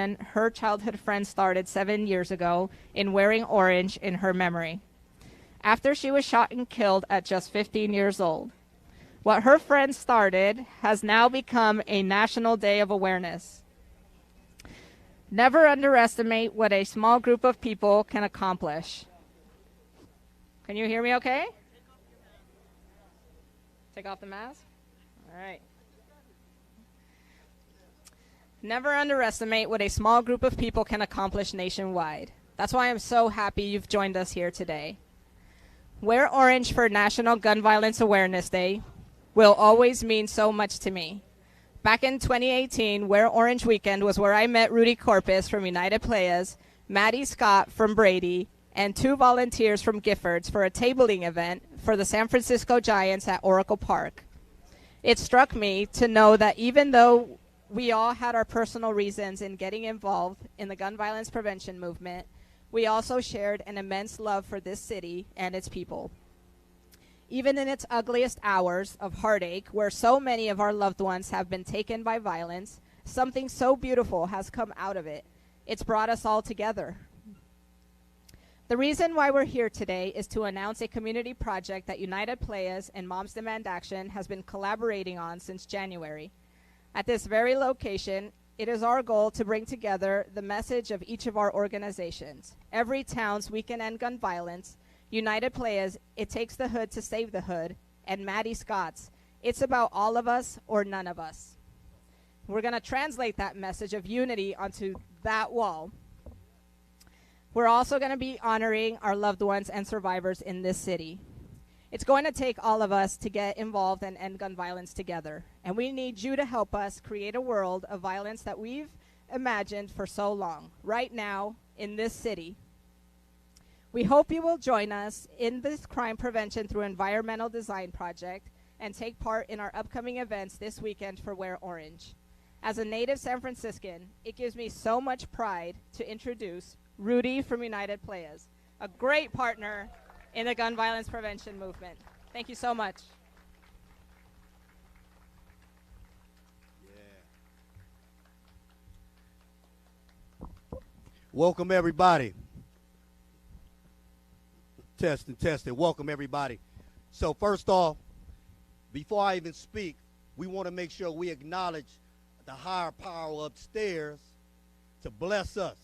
tradition her childhood friend started 7 years ago in wearing orange in her memory, after she was shot and killed at just 15 years old. What her friend started has now become a national day of awareness. Never underestimate what a small group of people can accomplish. Can you hear me okay? Take off the mask? All right. Never underestimate what a small group of people can accomplish nationwide. That's why I'm so happy you've joined us here today. Wear orange for National Gun Violence Awareness Day will always mean so much to me. Back in 2018, Wear Orange Weekend was where I met Rudy Corpus from United Players, Maddie Scott from Brady, and 2 volunteers from Giffords for a tabling event for the San Francisco Giants at Oracle Park. It struck me to know that even though we all had our personal reasons in getting involved in the gun violence prevention movement, we also shared an immense love for this city and its people. Even in its ugliest hours of heartache, where so many of our loved ones have been taken by violence, something so beautiful has come out of it. It's brought us all together. The reason why we're here today is to announce a community project that United Players and Moms Demand Action has been collaborating on since January. At this very location, it is our goal to bring together the message of each of our organizations. Every town's We Can End Gun Violence, United Players, It Takes the Hood to Save the Hood, and Maddie Scott's, It's About All of Us or None of Us. We're going to translate that message of unity onto that wall. We're also going to be honoring our loved ones and survivors in this city. It's going to take all of us to get involved and end gun violence together. And we need you to help us create a world of violence that we've imagined for so long, right now in this city. We hope you will join us in this crime prevention through environmental design project and take part in our upcoming events this weekend for Wear Orange. As a native San Franciscan, it gives me so much pride to introduce Rudy from United Players, a great partner in the gun violence prevention movement. Thank you so much. Yeah. Welcome, everybody. Testing. Welcome, everybody. So first off, before I even speak, we want to make sure we acknowledge the higher power upstairs to bless us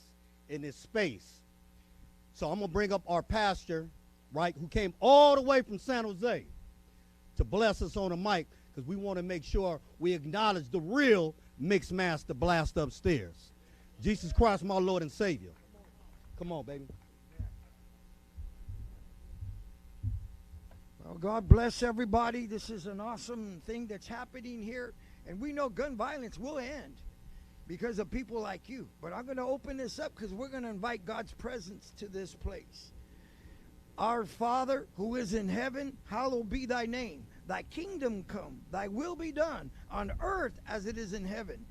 in this space. So I'm going to bring up our pastor, right, who came all the way from San Jose to bless us on the mic, because we want to make sure we acknowledge the real mixed master blast upstairs. Jesus Christ, my Lord and Savior. Come on, baby. Well, God bless everybody. This is an awesome thing that's happening here. And we know gun violence will end because of people like you. But I'm going to open this up because we're going to invite God's presence to this place. Our Father, who is in heaven, hallowed be thy name. Thy kingdom come, thy will be done on earth as it is in heaven.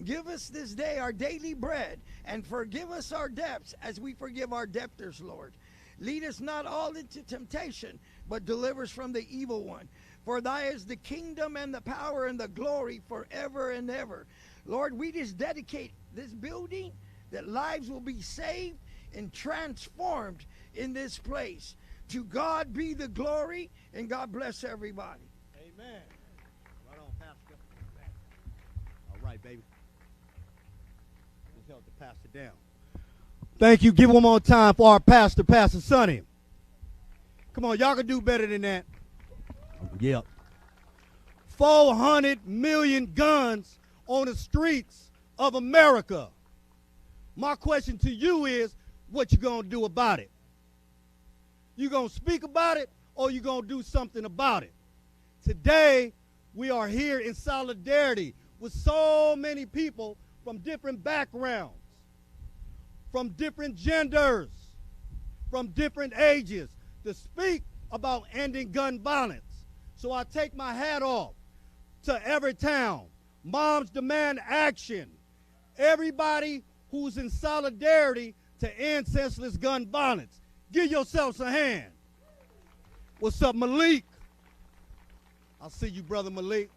Give us this day our daily bread, and forgive us our debts as we forgive our debtors, Lord. Lead us not all into temptation, but deliver us from the evil one. For thy is the kingdom and the power and the glory forever and ever. Lord, we just dedicate this building that lives will be saved and transformed in this place. To God be the glory, and God bless everybody. Amen. Right on, Pastor. All right, baby. Just help the pastor down. Thank you. Give one more time for our pastor, Pastor Sonny. Come on, y'all can do better than that. Yep. 400 million guns on the streets of America. My question to you is, what you gonna do about it? You gonna speak about it, or you gonna do something about it? Today, we are here in solidarity with so many people from different backgrounds, from different genders, from different ages, to speak about ending gun violence. So I take my hat off to every town, Moms Demand Action, everybody who's in solidarity to end senseless gun violence. Give yourselves a hand. What's up, Malik? I see you, Brother Malik.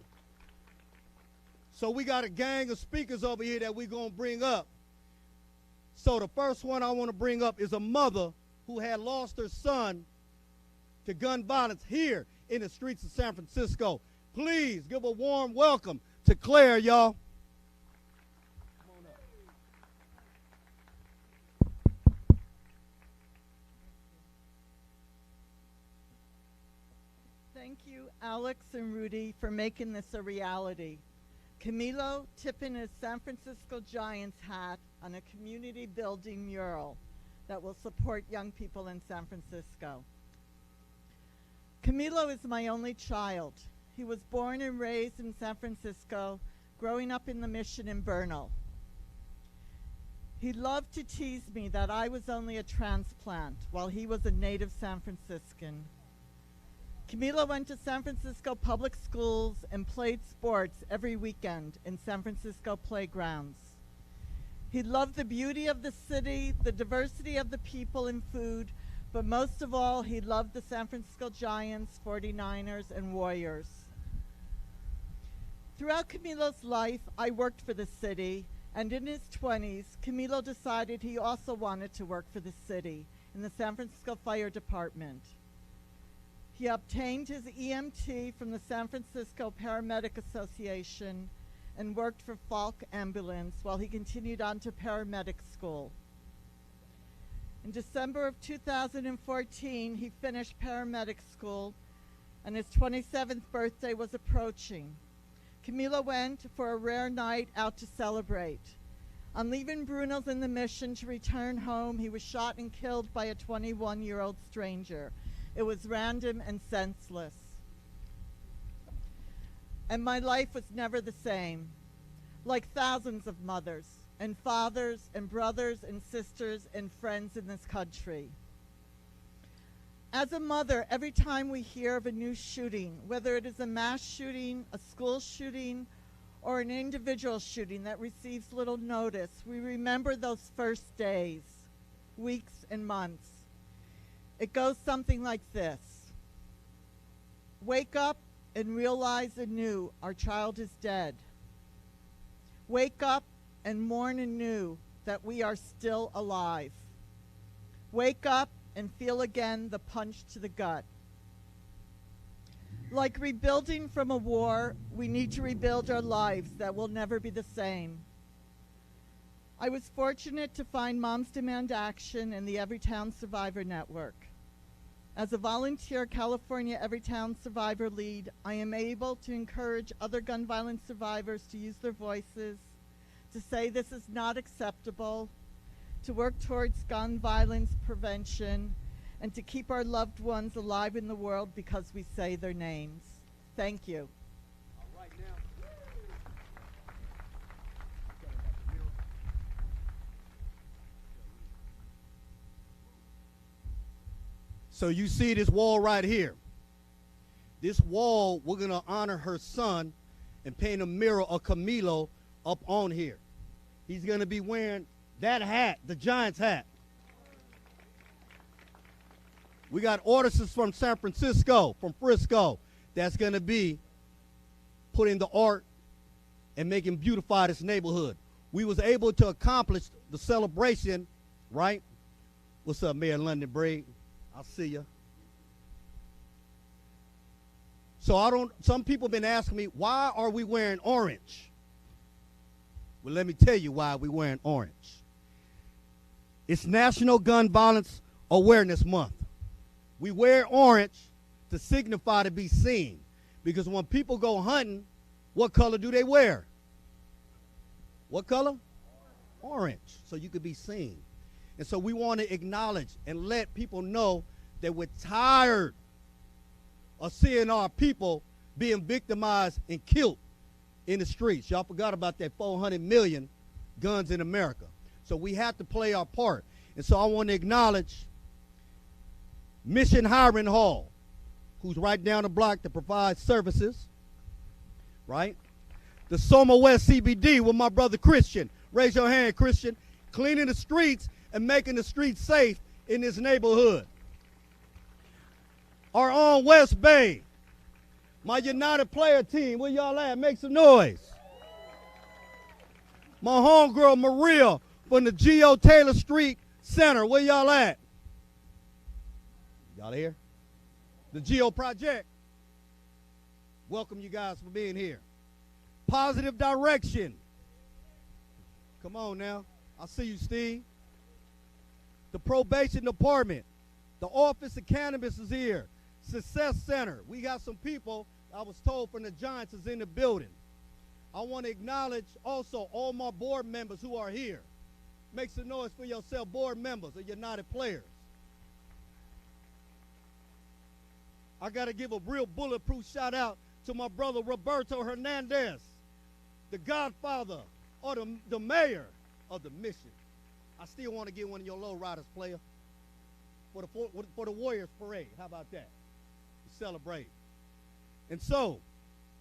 So we got a gang of speakers over here that we're going to bring up. So the first one I want to bring up is a mother who had lost her son to gun violence here in the streets of San Francisco. Please give a warm welcome to Claire, y'all. Thank you, Alex and Rudy, for making this a reality. Camilo tipping his San Francisco Giants hat on a community building mural that will support young people in San Francisco. Camilo is my only child. He was born and raised in San Francisco, growing up in the Mission in Bernal. He loved to tease me that I was only a transplant while he was a native San Franciscan. Camilo went to San Francisco public schools and played sports every weekend in San Francisco playgrounds. He loved the beauty of the city, the diversity of the people and food, but most of all, he loved the San Francisco Giants, 49ers, and Warriors. Throughout Camilo's life, I worked for the city, and in his 20s, Camilo decided he also wanted to work for the city in the San Francisco Fire Department. He obtained his EMT from the San Francisco Paramedic Association and worked for Falk Ambulance while he continued on to paramedic school. In December of 2014, he finished paramedic school, and his 27th birthday was approaching. Camilo went for a rare night out to celebrate. On leaving Bruno's in the Mission to return home, he was shot and killed by a 21-year-old stranger. It was random and senseless. And my life was never the same. Like thousands of mothers and fathers and brothers and sisters and friends in this country. As a mother, every time we hear of a new shooting, whether it is a mass shooting, a school shooting, or an individual shooting that receives little notice, we remember those first days, weeks, and months. It goes something like this. Wake up and realize anew our child is dead. Wake up and mourn anew that we are still alive. Wake up and feel again the punch to the gut. Like rebuilding from a war, we need to rebuild our lives that will never be the same. I was fortunate to find Moms Demand Action and the Everytown Survivor Network. As a volunteer California Everytown Survivor lead, I am able to encourage other gun violence survivors to use their voices, to say this is not acceptable, to work towards gun violence prevention, and to keep our loved ones alive in the world because we say their names. Thank you. All right, now. So you see this wall right here. This wall, we're going to honor her son and paint a mural of Camilo up on here. He's going to be wearing that hat, the Giants hat. We got artists from San Francisco, from Frisco, that's going to be putting the art and making beautify this neighborhood. We was able to accomplish the celebration, right? What's up, Mayor London Braid? I'll see you. So some people have been asking me, why are we wearing orange? Well, let me tell you why we're wearing orange. It's National Gun Violence Awareness Month. We wear orange to signify to be seen. Because when people go hunting, what color do they wear? What color? Orange. So you could be seen. And so we want to acknowledge and let people know that we're tired of seeing our people being victimized and killed in the streets. Y'all forgot about that 400 million guns in America. So we have to play our part. And so I want to acknowledge Mission Hiring Hall, who's right down the block to provide services, right? The Soma West CBD with my brother Christian. Raise your hand, Christian. Cleaning the streets and making the streets safe in this neighborhood. Our own West Bay, my United Player team, where y'all at? Make some noise. My homegirl Maria from the Geo Taylor Street Center. Where y'all at? Y'all here? The Geo Project. Welcome you guys for being here. Positive Direction. Come on now. I see you, Steve. The Probation Department. The Office of Cannabis is here. Success Center. We got some people, I was told, from the Giants is in the building. I want to acknowledge also all my board members who are here. Make some noise for yourself, board members of United Players. I got to give a real bulletproof shout out to my brother Roberto Hernandez, the godfather or the mayor of the mission. I still want to get one of your low riders, player, for the Warriors Parade. How about that? To celebrate. And so,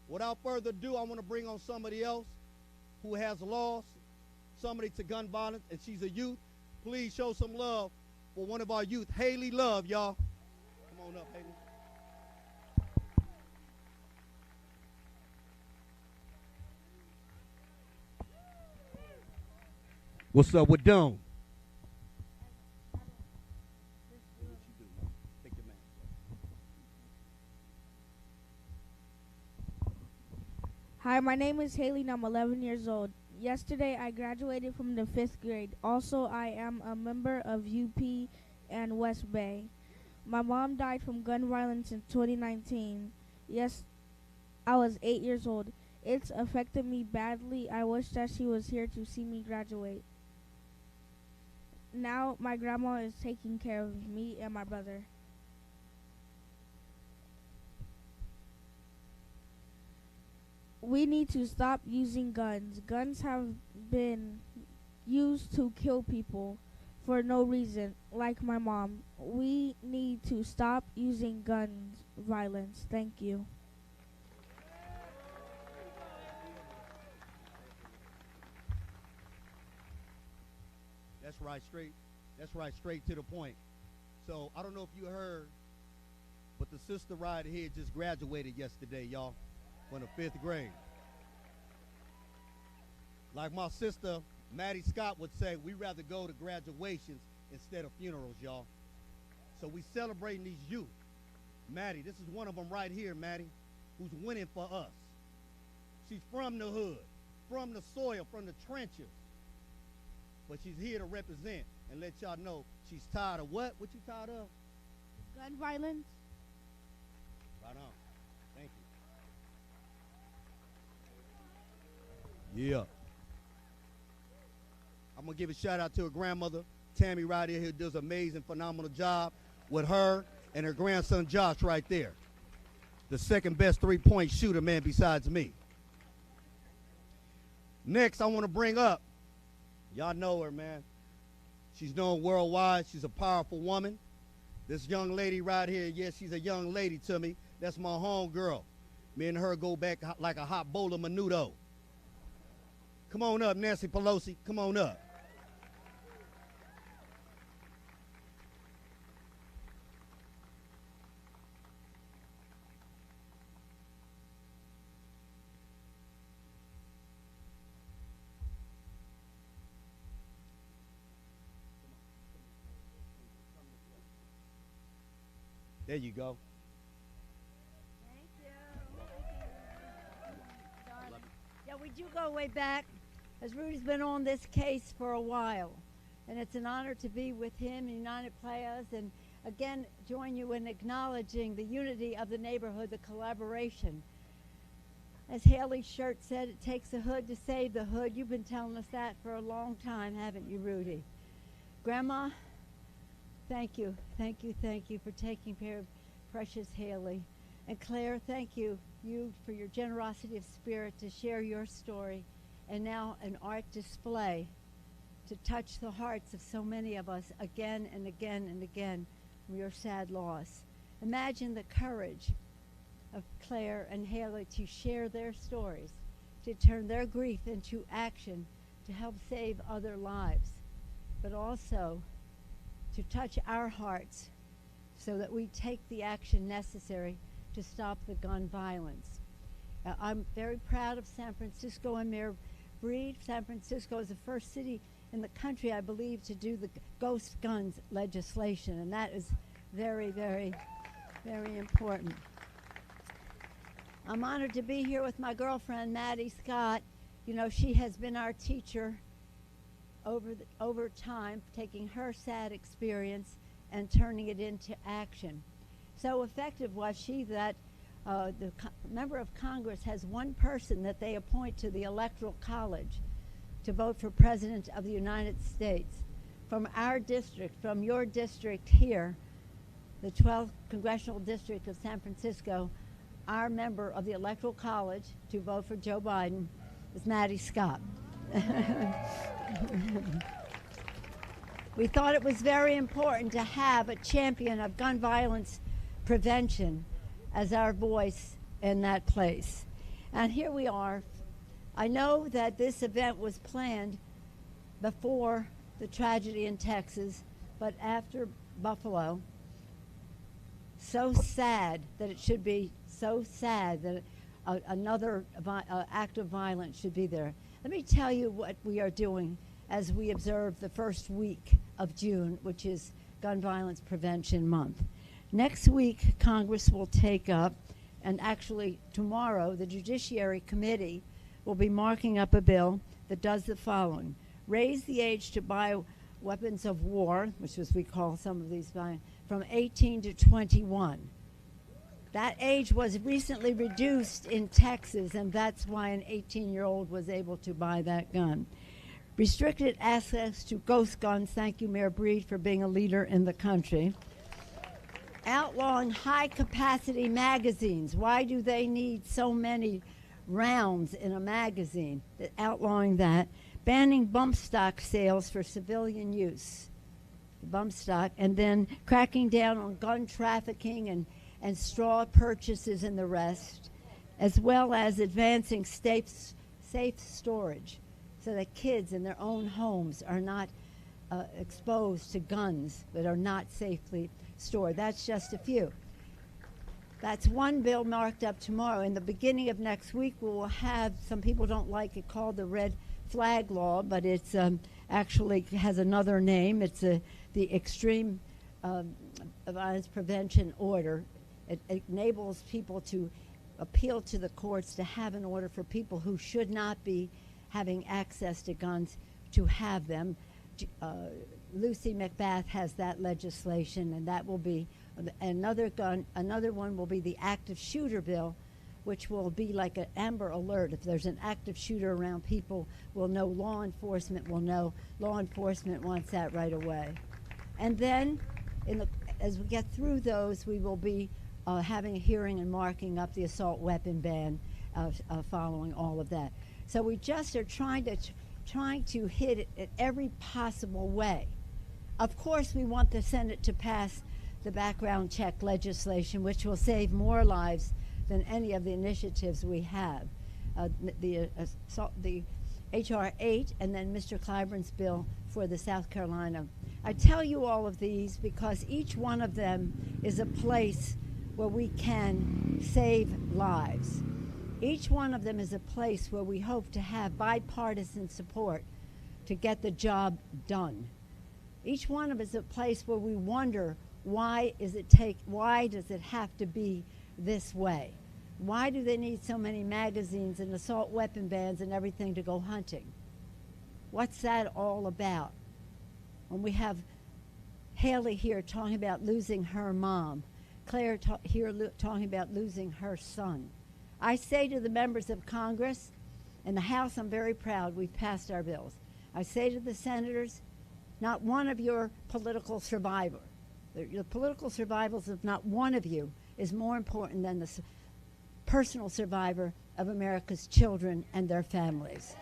without further ado, I want to bring on somebody else who has lost somebody to gun violence, and she's a youth. Please show some love for one of our youth, Haley Love, y'all. Come on up, Haley. What's up with Dome? Hi, my name is Haley and I'm 11 years old. Yesterday I graduated from the 5th grade. Also, I am a member of UP and West Bay. My mom died from gun violence in 2019. Yes, I was 8 years old. It's affected me badly. I wish that she was here to see me graduate. Now my grandma is taking care of me and my brother. We need to stop using guns. Guns have been used to kill people for no reason, like my mom. We need to stop using guns violence. Thank you. That's right, straight to the point. So I don't know if you heard, but the sister right here just graduated yesterday, y'all, from the 5th grade. Like my sister, Maddie Scott, would say, we rather go to graduations instead of funerals, y'all. So we celebrating these youth. Maddie, this is one of them right here, Maddie, who's winning for us. She's from the hood, from the soil, from the trenches. But she's here to represent and let y'all know she's tired of what? What you tired of? Gun violence. Right on. Thank you. Yeah. I'm going to give a shout out to her grandmother, Tammy, right here, who does an amazing, phenomenal job with her and her grandson, Josh, right there. The second best three-point shooter, man, besides me. Next, I want to bring up, y'all know her, man. She's known worldwide. She's a powerful woman. This young lady right here, yes, she's a young lady to me. That's my home girl. Me and her go back like a hot bowl of menudo. Come on up, Nancy Pelosi. Come on up. There you go. Thank you. Yeah, we do go way back, as Rudy's been on this case for a while. And it's an honor to be with him in United Players and again join you in acknowledging the unity of the neighborhood, the collaboration. As Haley's shirt said, it takes a hood to save the hood. You've been telling us that for a long time, haven't you, Rudy? Grandma, thank you, thank you, thank you for taking care of precious Haley. And Claire, thank you for your generosity of spirit to share your story, and now an art display to touch the hearts of so many of us again and again and again from your sad loss. Imagine the courage of Claire and Haley to share their stories, to turn their grief into action to help save other lives, but also to touch our hearts so that we take the action necessary to stop the gun violence. I'm very proud of San Francisco and Mayor Breed. San Francisco is the first city in the country, I believe, to do the ghost guns legislation, and that is very, very, very important. I'm honored to be here with my girlfriend, Maddie Scott. You know, she has been our teacher over time, taking her sad experience and turning it into action. So effective was she that the member of Congress has one person that they appoint to the Electoral College to vote for President of the United States. From our district, from your district here, the 12th Congressional District of San Francisco, our member of the Electoral College to vote for Joe Biden is Maddie Scott. We thought it was very important to have a champion of gun violence prevention as our voice in that place. And here we are. I know that this event was planned before the tragedy in Texas, but after Buffalo. So sad that it should be so sad that another act of violence should be there. Let me tell you what we are doing as we observe the first week of June, which is Gun Violence Prevention Month. Next week, Congress will take up, and actually tomorrow, the Judiciary Committee will be marking up a bill that does the following. Raise the age to buy weapons of war, which is we call some of these, from 18 to 21. That age was recently reduced in Texas, and that's why an 18-year-old was able to buy that gun. Restricted access to ghost guns. Thank you, Mayor Breed, for being a leader in the country. Outlawing high-capacity magazines. Why do they need so many rounds in a magazine? Outlawing that. Banning bump stock sales for civilian use. Bump stock. And then cracking down on gun trafficking and straw purchases and the rest, as well as advancing safe storage so that kids in their own homes are not exposed to guns that are not safely stored. That's just a few. That's one bill marked up tomorrow. In the beginning of next week, we will have, some people don't like it called the red flag law, but it's actually has another name. It's the Extreme Violence Prevention Order. It enables people to appeal to the courts to have an order for people who should not be having access to guns to have them. Lucy McBath has that legislation, and that will be another one will be the active shooter bill, which will be like an Amber Alert. If there's an active shooter around, people will know, law enforcement will know. Law enforcement wants that right away. And then as we get through those, we will be having a hearing and marking up the assault weapon ban following all of that. So we just are trying to hit it in every possible way. Of course, we want the Senate to pass the background check legislation, which will save more lives than any of the initiatives we have. The H.R. 8 and then Mr. Clyburn's bill for the South Carolina. I tell you all of these because each one of them is a place where we can save lives. Each one of them is a place where we hope to have bipartisan support to get the job done. Each one of them is a place where we wonder, why does it have to be this way? Why do they need so many magazines and assault weapon bans and everything to go hunting? What's that all about? When we have Haley here talking about losing her mom, Claire here talking about losing her son. I say to the members of Congress, in the House, I'm very proud we've passed our bills. I say to the senators, not one of your political survivor. The political survivals of not one of you is more important than the personal survivor of America's children and their families.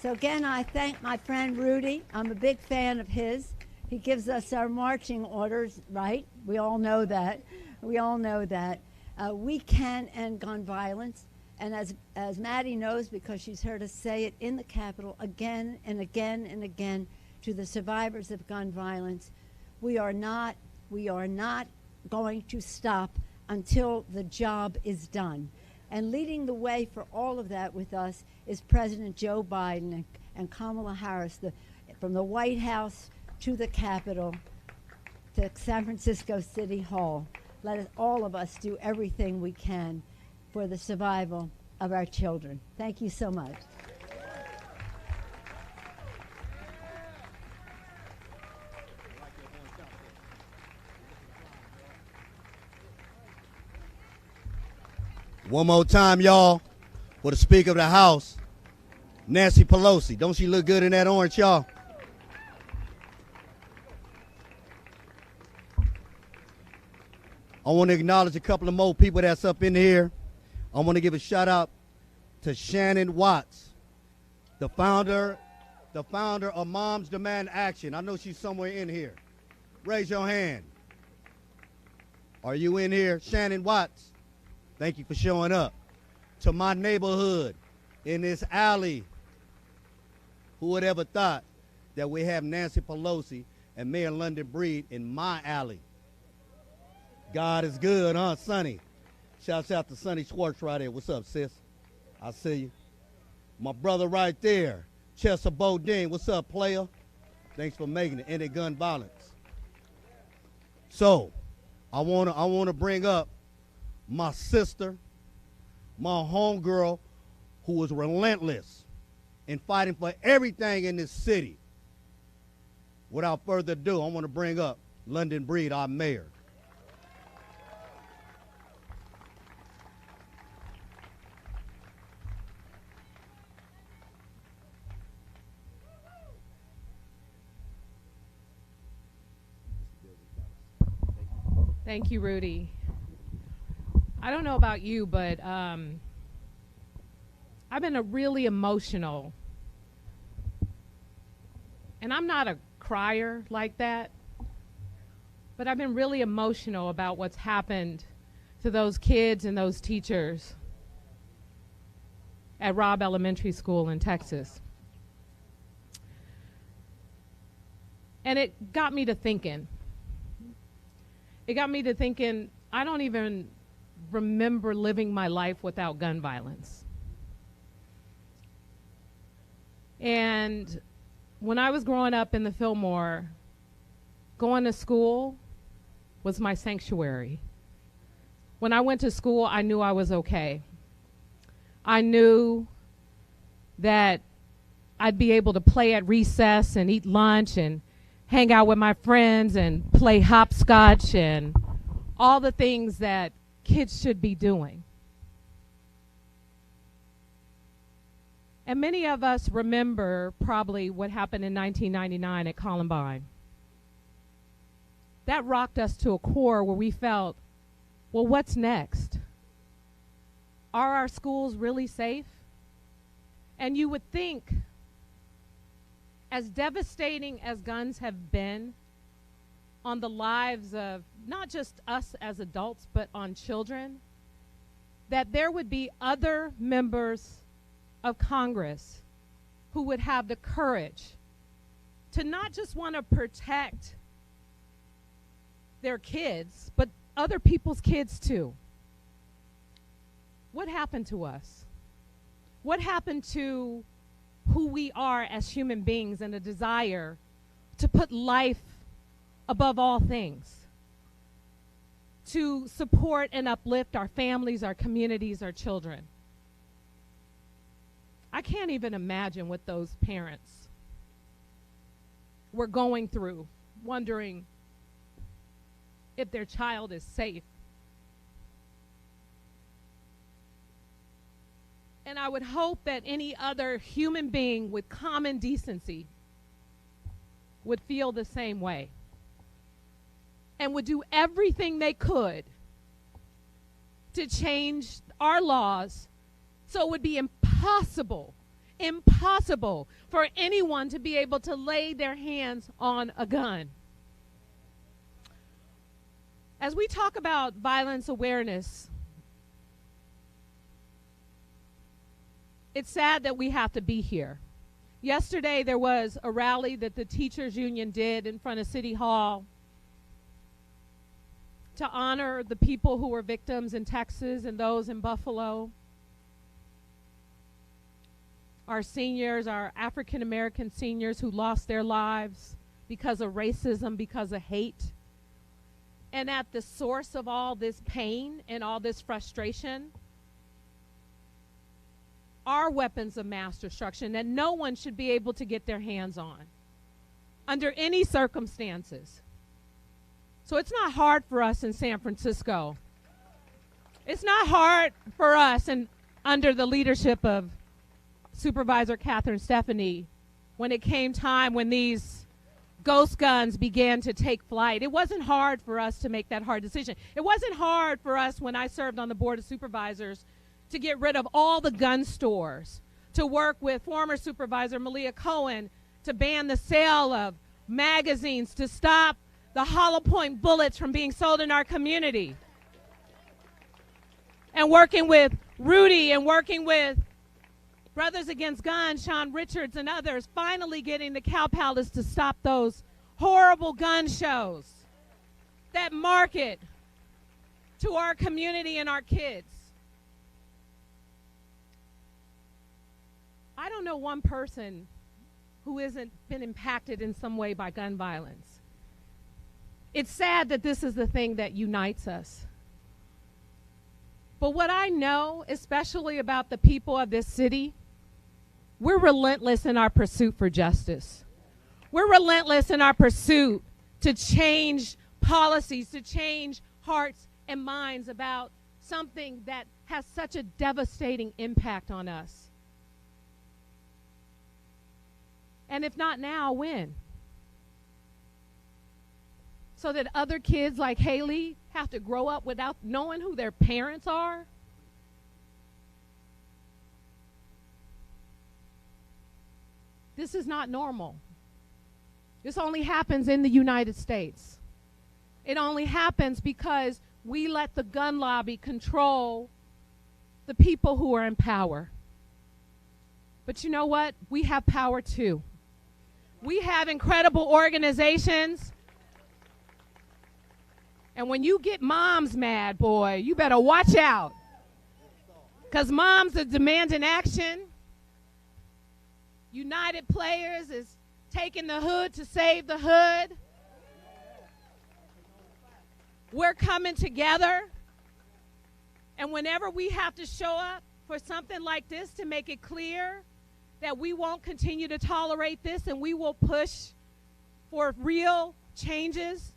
So again, I thank my friend Rudy. I'm a big fan of his. He gives us our marching orders, right? We all know that. We can end gun violence. And as Maddie knows, because she's heard us say it in the Capitol again and again and again to the survivors of gun violence, we are not going to stop until the job is done. And leading the way for all of that with us is President Joe Biden and Kamala Harris, from the White House to the Capitol to San Francisco City Hall. Let us, all of us, do everything we can for the survival of our children. Thank you so much. One more time, y'all, for the Speaker of the House, Nancy Pelosi. Don't she look good in that orange, y'all? I want to acknowledge a couple of more people that's up in here. I want to give a shout out to Shannon Watts, the founder of Moms Demand Action. I know she's somewhere in here. Raise your hand. Are you in here? Shannon Watts, thank you for showing up. To my neighborhood in this alley, who would ever thought that we have Nancy Pelosi and Mayor London Breed in my alley? God is good, huh, Sonny? Shouts out to Sonny Schwartz right there. What's up, sis? I see you. My brother right there, Chester Bodine. What's up, player? Thanks for making it. Ended gun violence. So, I wanna bring up my sister, my homegirl, who was relentless in fighting for everything in this city. Without further ado, I want to bring up London Breed, our mayor. Thank you, Rudy. I don't know about you, but I've been really emotional. And I'm not a crier like that, but I've been really emotional about what's happened to those kids and those teachers at Robb Elementary School in Texas. And it got me to thinking. It got me to thinking, I don't even remember living my life without gun violence. And when I was growing up in the Fillmore, going to school was my sanctuary. When I went to school, I knew I was okay. I knew that I'd be able to play at recess and eat lunch and hang out with my friends and play hopscotch and all the things that kids should be doing. And many of us remember probably what happened in 1999 at Columbine. That rocked us to a core where we felt, well, what's next? Are our schools really safe? And you would think, as devastating as guns have been on the lives of not just us as adults, but on children, that there would be other members of Congress who would have the courage to not just want to protect their kids, but other people's kids too. What happened to us? What happened to who we are as human beings and a desire to put life above all things, to support and uplift our families, our communities, our children? I can't even imagine what those parents were going through, wondering if their child is safe. And I would hope that any other human being with common decency would feel the same way and would do everything they could to change our laws so it would be impossible for anyone to be able to lay their hands on a gun. As we talk about violence awareness, it's sad that we have to be here. Yesterday there was a rally that the teachers union did in front of City Hall to honor the people who were victims in Texas and those in Buffalo. our seniors, our African American seniors who lost their lives because of racism, because of hate. And at the source of all this pain and all this frustration are weapons of mass destruction that no one should be able to get their hands on under any circumstances. So it's not hard for us in San Francisco. It's not hard for us and under the leadership of Supervisor Catherine Stephanie when it came time when these ghost guns began to take flight. It wasn't hard for us to make that hard decision. It wasn't hard for us when I served on the Board of Supervisors to get rid of all the gun stores, to work with former Supervisor Malia Cohen to ban the sale of magazines, to stop the hollow point bullets from being sold in our community. And working with Rudy and working with Brothers Against Guns, Sean Richards and others, finally getting the Cow Palace to stop those horrible gun shows that market to our community and our kids. I don't know one person who hasn't been impacted in some way by gun violence. It's sad that this is the thing that unites us. But what I know, especially about the people of this city, we're relentless in our pursuit for justice. We're relentless in our pursuit to change policies, to change hearts and minds about something that has such a devastating impact on us. And if not now, when? So that other kids like Haley have to grow up without knowing who their parents are? This is not normal. This only happens in the United States. It only happens because we let the gun lobby control the people who are in power. But you know what? We have power too. We have incredible organizations. And when you get moms mad, boy, you better watch out. Because moms are demanding action. United Players is taking the hood to save the hood. We're coming together. And whenever we have to show up for something like this to make it clear that we won't continue to tolerate this and we will push for real changes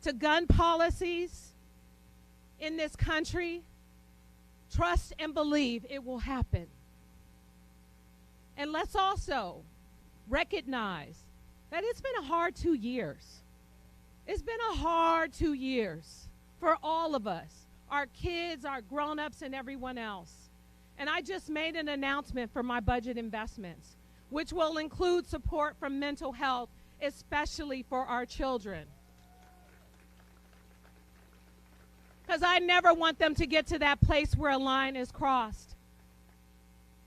to gun policies in this country, trust and believe it will happen. And let's also recognize that it's been a hard 2 years. It's been a hard 2 years for all of us, our kids, our grown-ups, and everyone else. And I just made an announcement for my budget investments, which will include support from mental health, especially for our children. Because I never want them to get to that place where a line is crossed.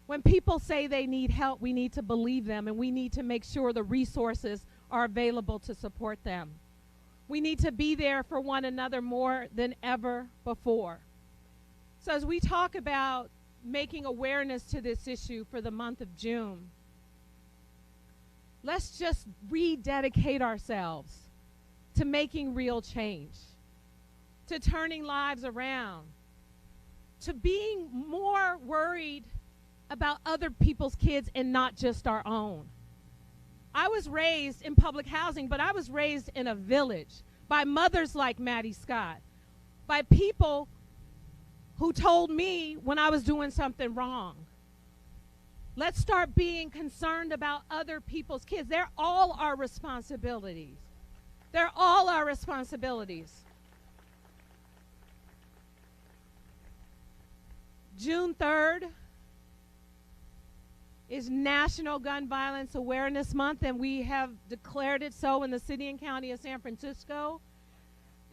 When people say they need help, we need to believe them, and we need to make sure the resources are available to support them. We need to be there for one another more than ever before. So as we talk about making awareness to this issue for the month of June, let's just rededicate ourselves to making real change, to turning lives around, to being more worried about other people's kids and not just our own. I was raised in public housing, but I was raised in a village by mothers like Maddie Scott, by people who told me when I was doing something wrong. Let's start being concerned about other people's kids. They're all our responsibilities. They're all our responsibilities. June 3rd is National Gun Violence Awareness Month, and we have declared it so in the city and county of San Francisco.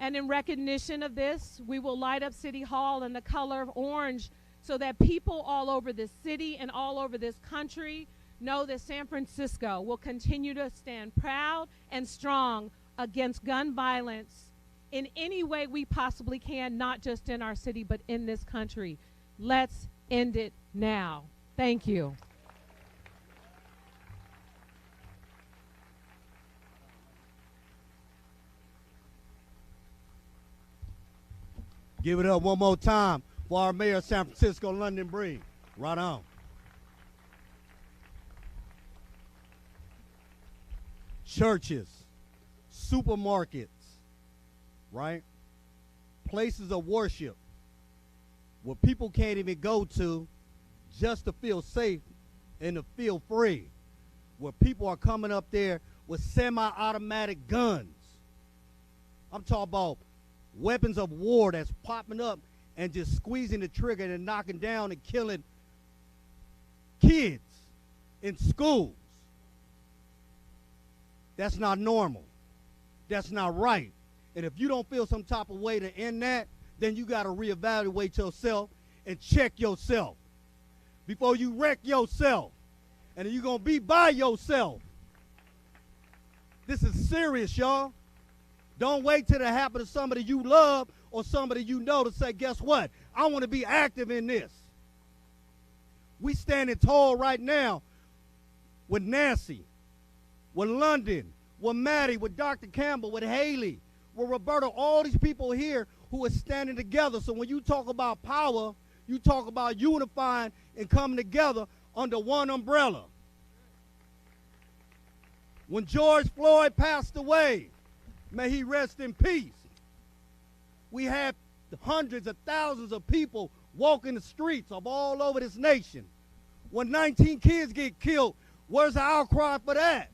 And in recognition of this, we will light up City Hall in the color of orange so that people all over this city and all over this country know that San Francisco will continue to stand proud and strong against gun violence in any way we possibly can, not just in our city, but in this country. Let's end it now. Thank you. Give it up one more time for our mayor of San Francisco, London Breed. Right on. Churches, supermarkets, right? Places of worship where people can't even go to just to feel safe and to feel free. Where people are coming up there with semi-automatic guns. I'm talking about weapons of war that's popping up and just squeezing the trigger and knocking down and killing kids in schools. That's not normal. That's not right. And if you don't feel some type of way to end that, then you got to reevaluate yourself and check yourself before you wreck yourself. And you're going to be by yourself. This is serious, y'all. Don't wait till it happens to somebody you love or somebody you know to say, guess what? I want to be active in this. We standing tall right now with Nancy, with London, with Maddie, with Dr. Campbell, with Haley, with Roberta, all these people here who are standing together. So when you talk about power, you talk about unifying and coming together under one umbrella. When George Floyd passed away, may he rest in peace, we had hundreds of thousands of people walking the streets of all over this nation. When 19 kids get killed, where's the outcry for that?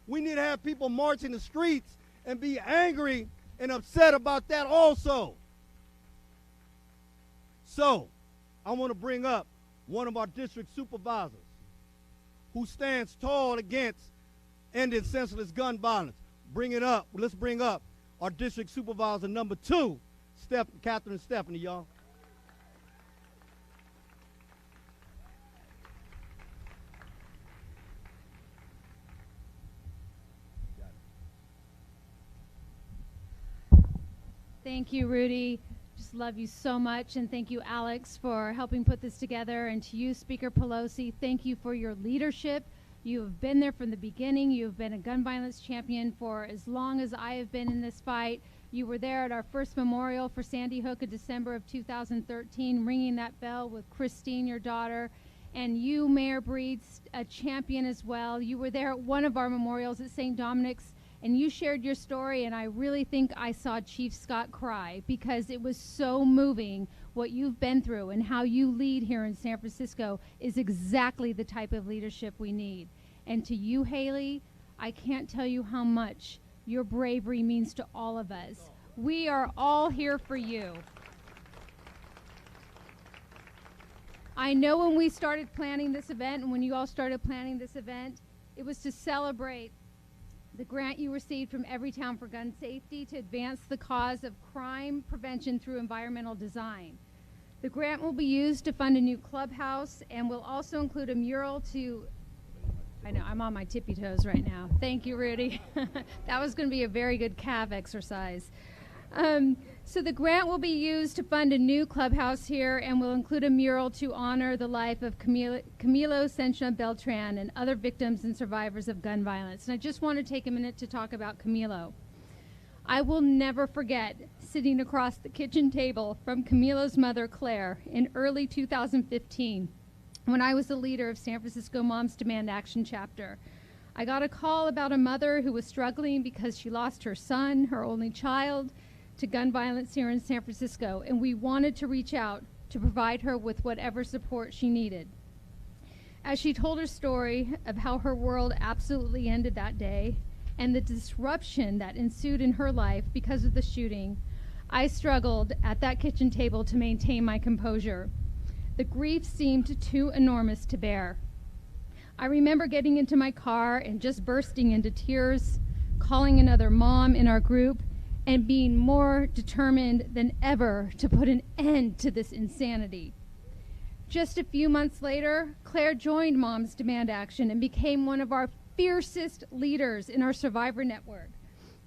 We need to have people march in the streets and be angry and upset about that also. So, I want to bring up one of our district supervisors who stands tall against ending senseless gun violence. Bring it up. Let's bring up our district supervisor number 2, Catherine Stephanie, y'all. Thank you, Rudy. Just love you so much, and thank you, Alex, for helping put this together, and to you, Speaker Pelosi, thank you for your leadership. You have been there from the beginning. You have been a gun violence champion for as long as I have been in this fight. You were there at our first memorial for Sandy Hook in December of 2013, ringing that bell with Christine, your daughter, and you, Mayor Breed's a champion as well. You were there at one of our memorials at St. Dominic's, and you shared your story, and I really think I saw Chief Scott cry because it was so moving. What you've been through and how you lead here in San Francisco is exactly the type of leadership we need. And to you, Haley, I can't tell you how much your bravery means to all of us. We are all here for you. I know when we started planning this event and when you all started planning this event, it was to celebrate the grant you received from Everytown for Gun Safety to advance the cause of crime prevention through environmental design. The grant will be used to fund a new clubhouse and will also include a mural to, I know, I'm on my tippy toes right now. Thank you, Rudy. That was going to be a very good calf exercise. So the grant will be used to fund a new clubhouse here and will include a mural to honor the life of Camilo Sencha Beltran and other victims and survivors of gun violence. And I just want to take a minute to talk about Camilo. I will never forget sitting across the kitchen table from Camilo's mother, Claire, in early 2015 when I was the leader of San Francisco Moms Demand Action chapter. I got a call about a mother who was struggling because she lost her son, her only child, to gun violence here in San Francisco, and we wanted to reach out to provide her with whatever support she needed. As she told her story of how her world absolutely ended that day and the disruption that ensued in her life because of the shooting, I struggled at that kitchen table to maintain my composure. The grief seemed too enormous to bear. I remember getting into my car and just bursting into tears, calling another mom in our group, and being more determined than ever to put an end to this insanity. Just a few months later, Claire joined Moms Demand Action and became one of our fiercest leaders in our survivor network.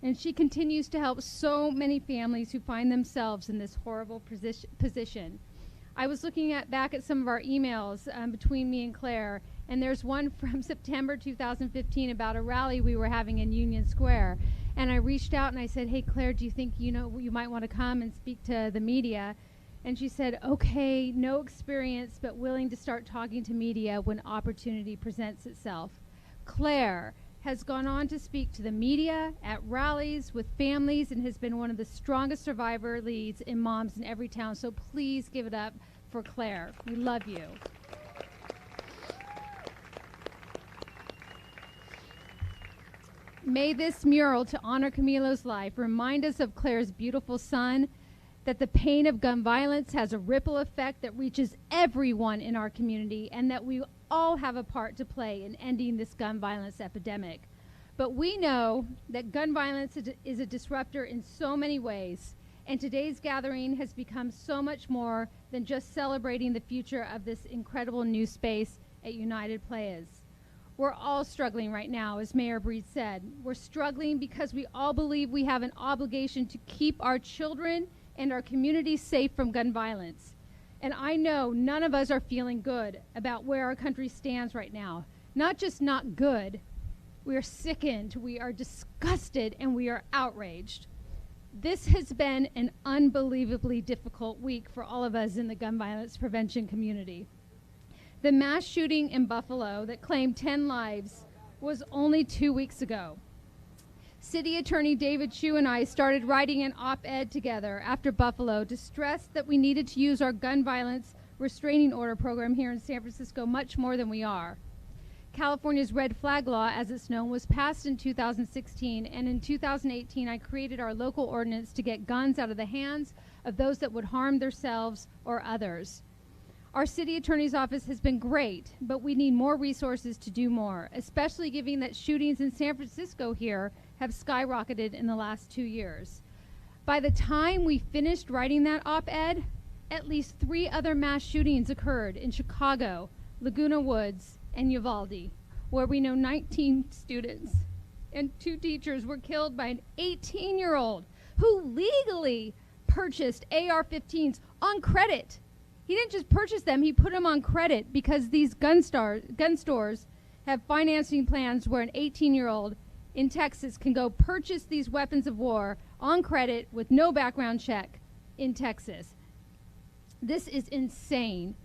And she continues to help so many families who find themselves in this horrible position. I was looking back at some of our emails between me and Claire, and there's one from September 2015 about a rally we were having in Union Square. And I reached out and I said, hey, Claire, do you think you might want to come and speak to the media? And she said, okay, no experience, but willing to start talking to media when opportunity presents itself. Claire has gone on to speak to the media, at rallies, with families, and has been one of the strongest survivor leads in moms in every town. So please give it up for Claire. We love you. May this mural to honor Camilo's life remind us of Claire's beautiful son, that the pain of gun violence has a ripple effect that reaches everyone in our community, and that we all have a part to play in ending this gun violence epidemic. But we know that gun violence is a disruptor in so many ways, and today's gathering has become so much more than just celebrating the future of this incredible new space at United Playas. We're all struggling right now, as Mayor Breed said. We're struggling because we all believe we have an obligation to keep our children and our community safe from gun violence. And I know none of us are feeling good about where our country stands right now. Not just not good, we are sickened, we are disgusted, and we are outraged. This has been an unbelievably difficult week for all of us in the gun violence prevention community. The mass shooting in Buffalo that claimed 10 lives was only 2 weeks ago. City Attorney David Chu and I started writing an op-ed together after Buffalo to stress that we needed to use our gun violence restraining order program here in San Francisco much more than we are. California's red flag law, as it's known, was passed in 2016, and in 2018 I created our local ordinance to get guns out of the hands of those that would harm themselves or others. Our city attorney's office has been great, but we need more resources to do more, especially given that shootings in San Francisco here have skyrocketed in the last 2 years. By the time we finished writing that op-ed, at least 3 other mass shootings occurred in Chicago, Laguna Woods, and Uvalde, where we know 19 students and 2 teachers were killed by an 18-year-old who legally purchased AR-15s on credit. He didn't just purchase them, he put them on credit because these gun stores have financing plans where an 18-year-old in Texas can go purchase these weapons of war on credit with no background check in Texas. This is insane,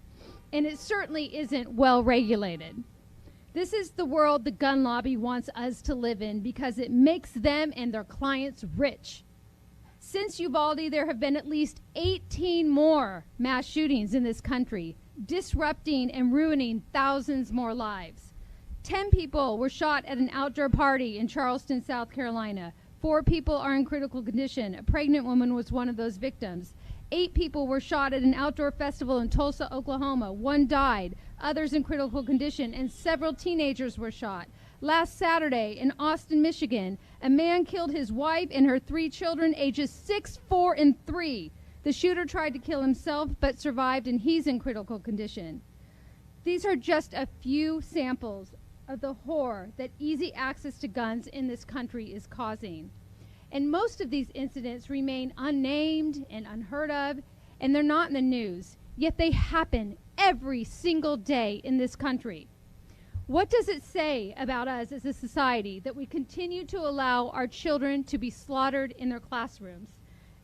and it certainly isn't well regulated. This is the world the gun lobby wants us to live in because it makes them and their clients rich. Since Uvalde, there have been at least 18 more mass shootings in this country, disrupting and ruining thousands more lives. 10 people were shot at an outdoor party in Charleston, South Carolina. 4 people are in critical condition. A pregnant woman was one of those victims. 8 people were shot at an outdoor festival in Tulsa, Oklahoma. 1 died, others in critical condition, and several teenagers were shot. Last Saturday in Austin, Michigan, a man killed his wife and her 3 children, ages 6, 4, and 3. The shooter tried to kill himself but survived, and he's in critical condition. These are just a few samples of the horror that easy access to guns in this country is causing. And most of these incidents remain unnamed and unheard of, and they're not in the news, yet they happen every single day in this country. What does it say about us as a society that we continue to allow our children to be slaughtered in their classrooms?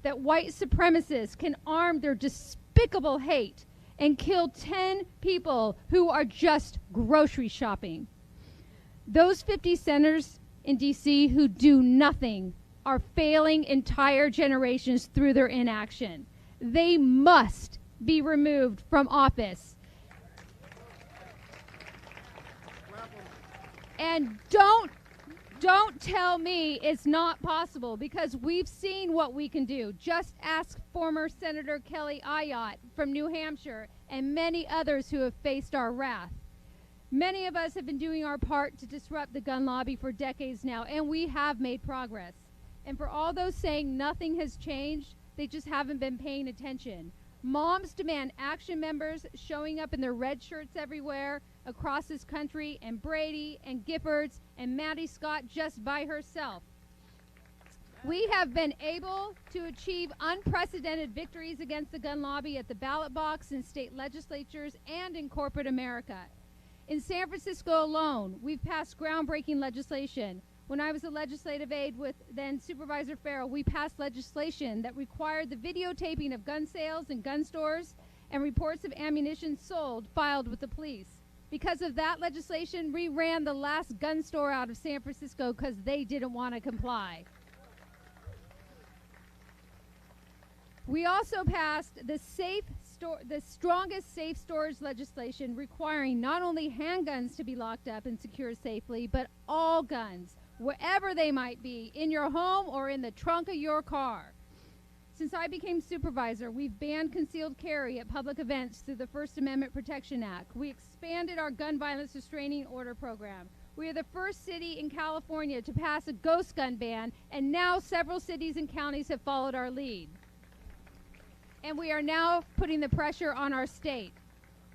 That white supremacists can arm their despicable hate and kill 10 people who are just grocery shopping? Those 50 senators in D.C. who do nothing are failing entire generations through their inaction. They must be removed from office. And don't tell me it's not possible, because we've seen what we can do. Just ask former Senator Kelly Ayotte from New Hampshire and many others who have faced our wrath. Many of us have been doing our part to disrupt the gun lobby for decades now, and we have made progress. And for all those saying nothing has changed, they just haven't been paying attention. Moms demand action members showing up in their red shirts everywhere across this country, and Brady and Giffords and Maddie Scott just by herself. We have been able to achieve unprecedented victories against the gun lobby at the ballot box, in state legislatures, and in corporate America. In San Francisco alone, we've passed groundbreaking legislation. When I was a legislative aide with then Supervisor Farrell, we passed legislation that required the videotaping of gun sales in gun stores and reports of ammunition sold filed with the police. Because of that legislation, we ran the last gun store out of San Francisco because they didn't want to comply. We also passed the strongest safe storage legislation, requiring not only handguns to be locked up and secured safely, but all guns, wherever they might be, in your home or in the trunk of your car. Since I became supervisor, we've banned concealed carry at public events through the First Amendment Protection Act. We expanded our gun violence restraining order program. We are the first city in California to pass a ghost gun ban, and now several cities and counties have followed our lead. And we are now putting the pressure on our state.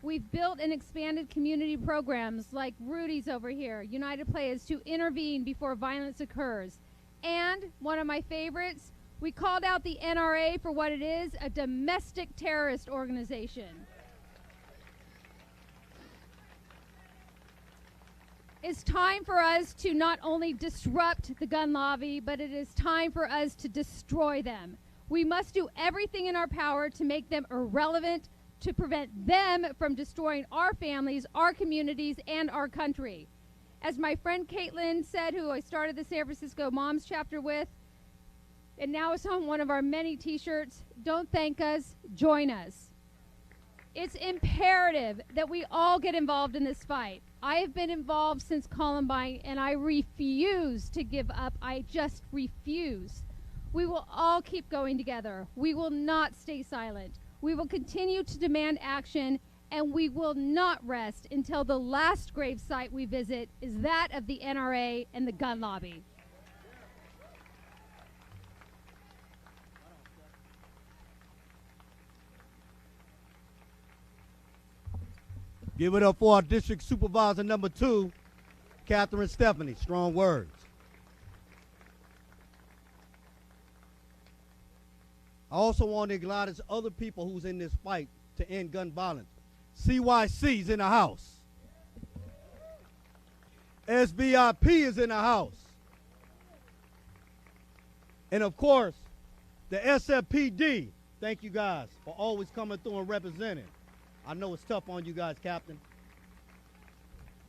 We've built and expanded community programs like Rudy's over here, United Players, to intervene before violence occurs. And one of my favorites, we called out the NRA for what it is, a domestic terrorist organization. It's time for us to not only disrupt the gun lobby, but it is time for us to destroy them. We must do everything in our power to make them irrelevant, to prevent them from destroying our families, our communities, and our country. As my friend Caitlin said, who I started the San Francisco Moms chapter with, and now it's on one of our many t-shirts, don't thank us, join us. It's imperative that we all get involved in this fight. I have been involved since Columbine, and I refuse to give up. I just refuse. We will all keep going together. We will not stay silent. We will continue to demand action, and we will not rest until the last grave site we visit is that of the NRA and the gun lobby. Give it up for our district supervisor number 2, Catherine Stephanie. Strong words. I also want to acknowledge other people who's in this fight to end gun violence. CYC's in the house. SBIP is in the house. And of course, the SFPD. Thank you guys for always coming through and representing. I know it's tough on you guys, Captain.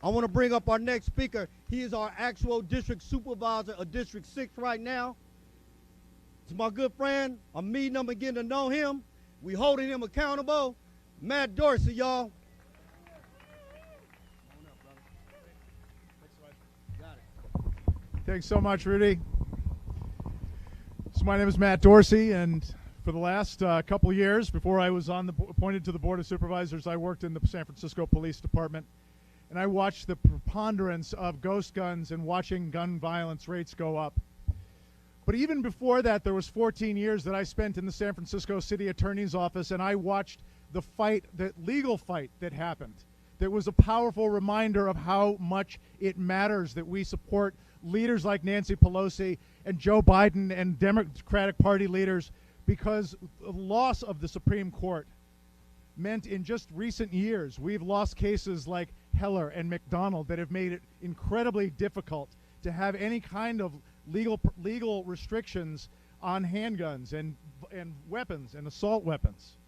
I want to bring up our next speaker. He is our actual district supervisor of District 6 right now. It's my good friend. I'm meeting him and getting to know him. We holding him accountable. Matt Dorsey, y'all. Thanks so much, Rudy. So my name is Matt Dorsey, and for the last couple years, before I was appointed to the Board of Supervisors, I worked in the San Francisco Police Department, and I watched the preponderance of ghost guns and watching gun violence rates go up. But even before that, there was 14 years that I spent in the San Francisco City Attorney's Office, and I watched the fight, the legal fight that happened. That was a powerful reminder of how much it matters that we support leaders like Nancy Pelosi and Joe Biden and Democratic Party leaders, because the loss of the Supreme Court meant in just recent years, we've lost cases like Heller and McDonald that have made it incredibly difficult to have any kind of legal restrictions on handguns and weapons and assault weapons.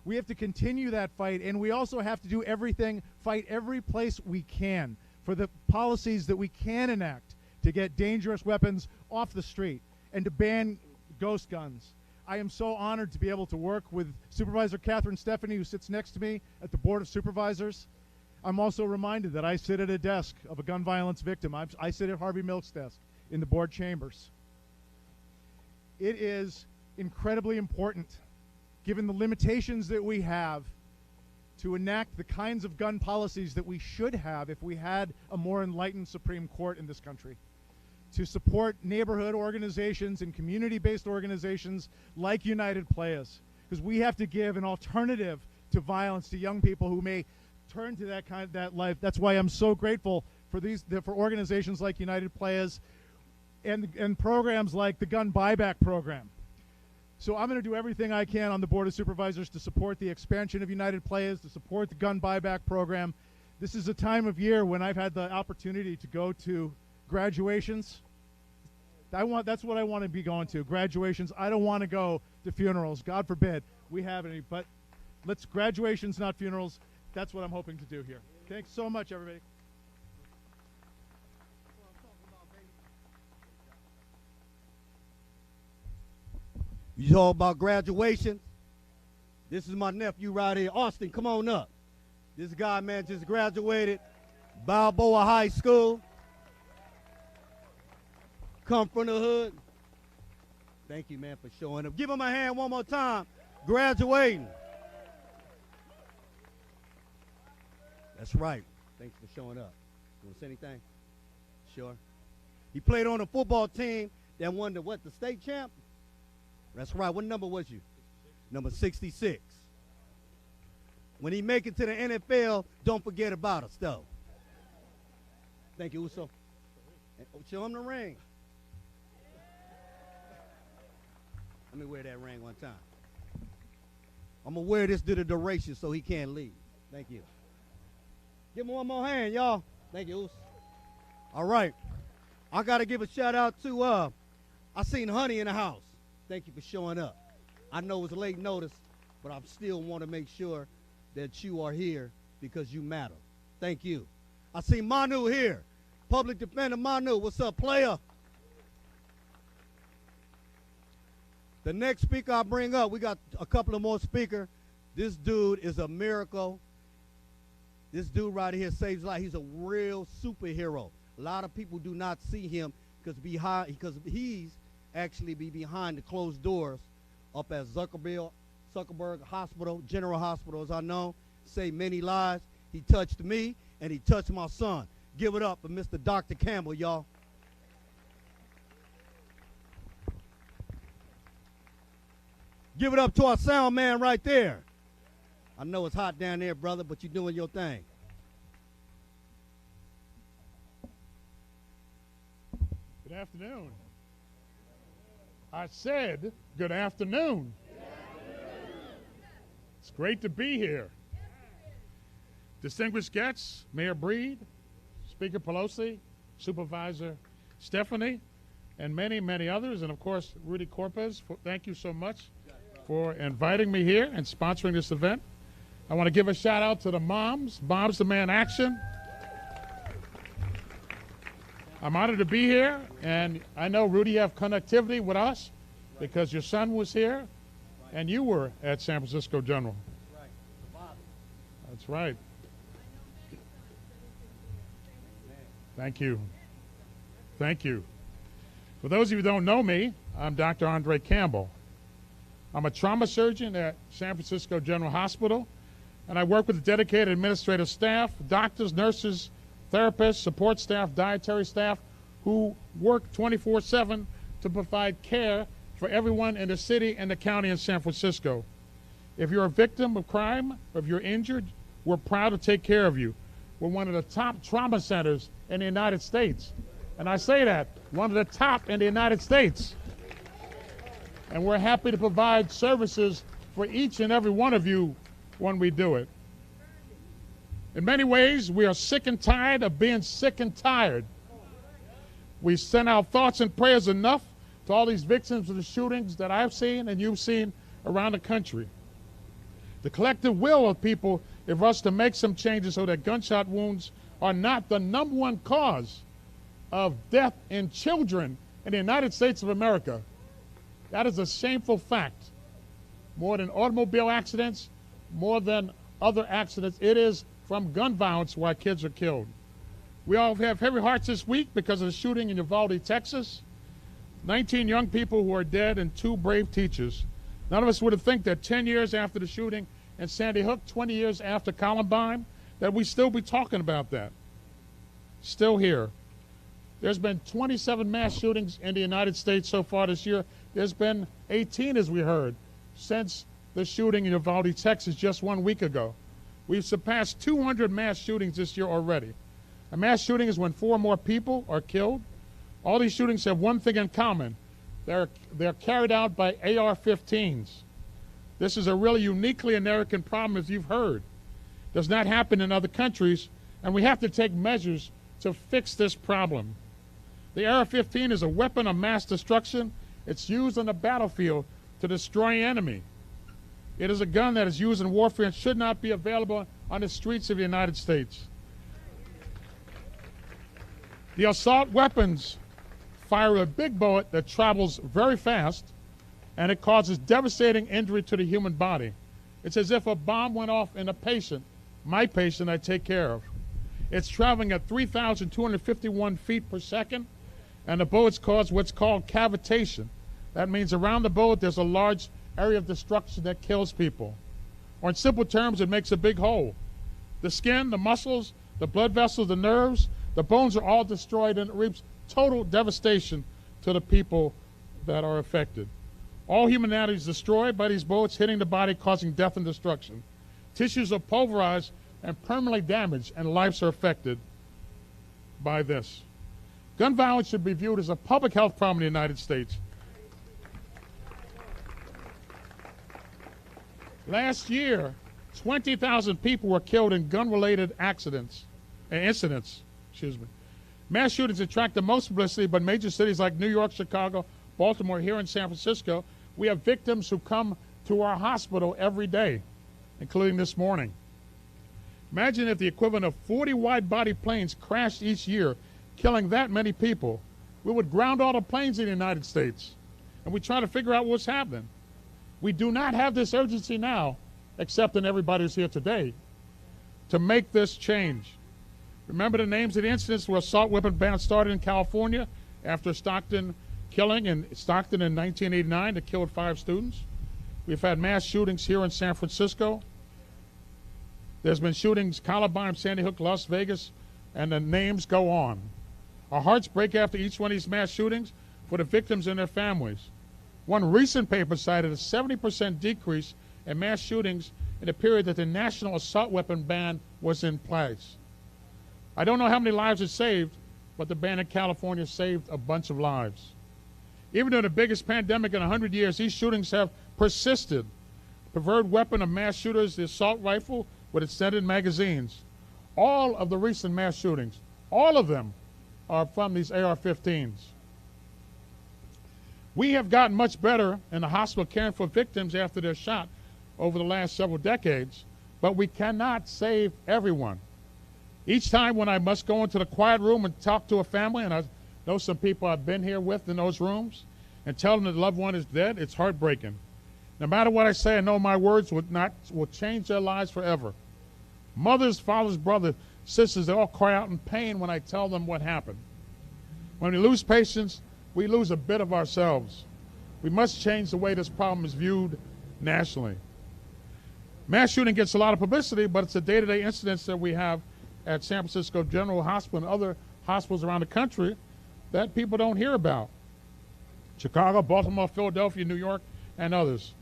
We have to continue that fight, and we also have to do everything, fight every place we can for the policies that we can enact to get dangerous weapons off the street and to ban ghost guns. I am so honored to be able to work with Supervisor Catherine Stephanie, who sits next to me at the Board of Supervisors. I'm also reminded that I sit at a desk of a gun violence victim. I sit at Harvey Milk's desk in the board chambers. It is incredibly important, given the limitations that we have, to enact the kinds of gun policies that we should have if we had a more enlightened Supreme Court in this country, to support neighborhood organizations and community-based organizations like United Players, because we have to give an alternative to violence to young people who may turn to that life. That's why I'm so grateful for organizations like United Players and programs like the gun buyback program. So I'm going to do everything I can on the Board of Supervisors to support the expansion of United Players, to support the gun buyback program. This is a time of year when I've had the opportunity to go to graduations. That's what I want to be going to, graduations. I don't want to go to funerals. God forbid we have any, but let's graduations, not funerals. That's what I'm hoping to do here. Thanks so much, everybody. You talk about graduation. This is my nephew right here. Austin, come on up. This guy, man, just graduated Balboa High School. Come from the hood. Thank you, man, for showing up. Give him a hand one more time. Graduating. That's right. Thanks for showing up. You want to say anything? Sure. He played on a football team that won the state champ? That's right. What number was you? Number 66. When he make it to the NFL, don't forget about us, though. Thank you, Uso. Show him the ring. Let me wear that ring one time. I'm going to wear this to the duration so he can't leave. Thank you. Give him one more hand, y'all. Thank you, Uso. All right. I got to give a shout out to, I seen Honey in the house. Thank you for showing up. I know it's late notice, but I still want to make sure that you are here because you matter. Thank you. I see Manu here. Public Defender Manu. What's up, player? The next speaker I bring up, we got a couple of more speakers. This dude is a miracle. This dude right here saves life. He's a real superhero. A lot of people do not see him because he's actually be behind the closed doors up at Zuckerberg Hospital, General Hospital, as I know, saved many lives. He touched me, and he touched my son. Give it up for Mr. Dr. Campbell, y'all. Give it up to our sound man right there. I know it's hot down there, brother, but you're doing your thing. Good afternoon. I said good afternoon. It's great to be here. Distinguished guests, Mayor Breed, Speaker Pelosi, Supervisor Stephanie, and many, many others, and of course, Rudy Corpez, thank you so much for inviting me here and sponsoring this event. I want to give a shout out to the moms, Moms Demand Action. I'm honored to be here, and I know, Rudy, you have connectivity with us because your son was here, and you were at San Francisco General. That's right. Thank you. Thank you. For those of you who don't know me, I'm Dr. Andre Campbell. I'm a trauma surgeon at San Francisco General Hospital, and I work with a dedicated administrative staff, doctors, nurses, therapists, support staff, dietary staff, who work 24/7 to provide care for everyone in the city and the county in San Francisco. If you're a victim of crime, or if you're injured, we're proud to take care of you. We're one of the top trauma centers in the United States. And I say that, one of the top in the United States. And we're happy to provide services for each and every one of you when we do it. In many ways, we are sick and tired of being sick and tired. We send our thoughts and prayers enough to all these victims of the shootings that I've seen and you've seen around the country. The collective will of people is for us to make some changes so that gunshot wounds are not the #1 cause of death in children in the United States of America. That is a shameful fact. More than automobile accidents, more than other accidents, it is from gun violence why kids are killed. We all have heavy hearts this week because of the shooting in Uvalde, Texas. 19 young people who are dead and 2 brave teachers. None of us would have think that 10 years after the shooting in Sandy Hook, 20 years after Columbine, that we still be talking about that. Still here. There's been 27 mass shootings in the United States so far this year. There's been 18, as we heard, since the shooting in Uvalde, Texas, just 1 week ago. We've surpassed 200 mass shootings this year already. A mass shooting is when 4 or more people are killed, All these shootings have one thing in common. They're carried out by AR-15s. This is a really uniquely American problem, as you've heard. Does not happen in other countries, and we have to take measures to fix this problem. The AR-15 is a weapon of mass destruction. It's used on the battlefield to destroy an enemy. It is a gun that is used in warfare and should not be available on the streets of the United States. The assault weapons fire a big bullet that travels very fast, and it causes devastating injury to the human body. It's as if a bomb went off in a patient, my patient I take care of. It's traveling at 3,251 feet per second, and the bullets cause what's called cavitation. That means around the bullet there's a large area of destruction that kills people. Or in simple terms, it makes a big hole. The skin, the muscles, the blood vessels, the nerves, the bones are all destroyed, and it reaps total devastation to the people that are affected. All humanity is destroyed by these bullets hitting the body, causing death and destruction. Tissues are pulverized and permanently damaged, and lives are affected by this. Gun violence should be viewed as a public health problem in the United States. Last year, 20,000 people were killed in gun-related incidents. Mass shootings attract the most publicity, but major cities like New York, Chicago, Baltimore, here in San Francisco, we have victims who come to our hospital every day, including this morning. Imagine if the equivalent of 40 wide-body planes crashed each year, killing that many people. We would ground all the planes in the United States, and we try to figure out what's happening. We do not have this urgency now, except in everybody who's here today, to make this change. Remember the names of the incidents where assault weapon ban started in California after Stockton killing in Stockton in 1989 that killed 5 students. We've had mass shootings here in San Francisco. There's been shootings, Columbine, Sandy Hook, Las Vegas, and the names go on. Our hearts break after each one of these mass shootings for the victims and their families. One recent paper cited a 70% decrease in mass shootings in the period that the national assault weapon ban was in place. I don't know how many lives it saved, but the ban in California saved a bunch of lives. Even in the biggest pandemic in 100 years, these shootings have persisted. The preferred weapon of mass shooters, the assault rifle with extended magazines. All of the recent mass shootings, all of them are from these AR-15s. We have gotten much better in the hospital caring for victims after they're shot over the last several decades, but we cannot save everyone. Each time when I must go into the quiet room and talk to a family, and I know some people I've been here with in those rooms, and tell them that the loved one is dead, it's heartbreaking. No matter what I say, I know my words will change their lives forever. Mothers, fathers, brothers, sisters, they all cry out in pain when I tell them what happened. When we lose patients, we lose a bit of ourselves. We must change the way this problem is viewed nationally. Mass shooting gets a lot of publicity, but it's the day-to-day incidents that we have at San Francisco General Hospital and other hospitals around the country that people don't hear about. Chicago, Baltimore, Philadelphia, New York, and others.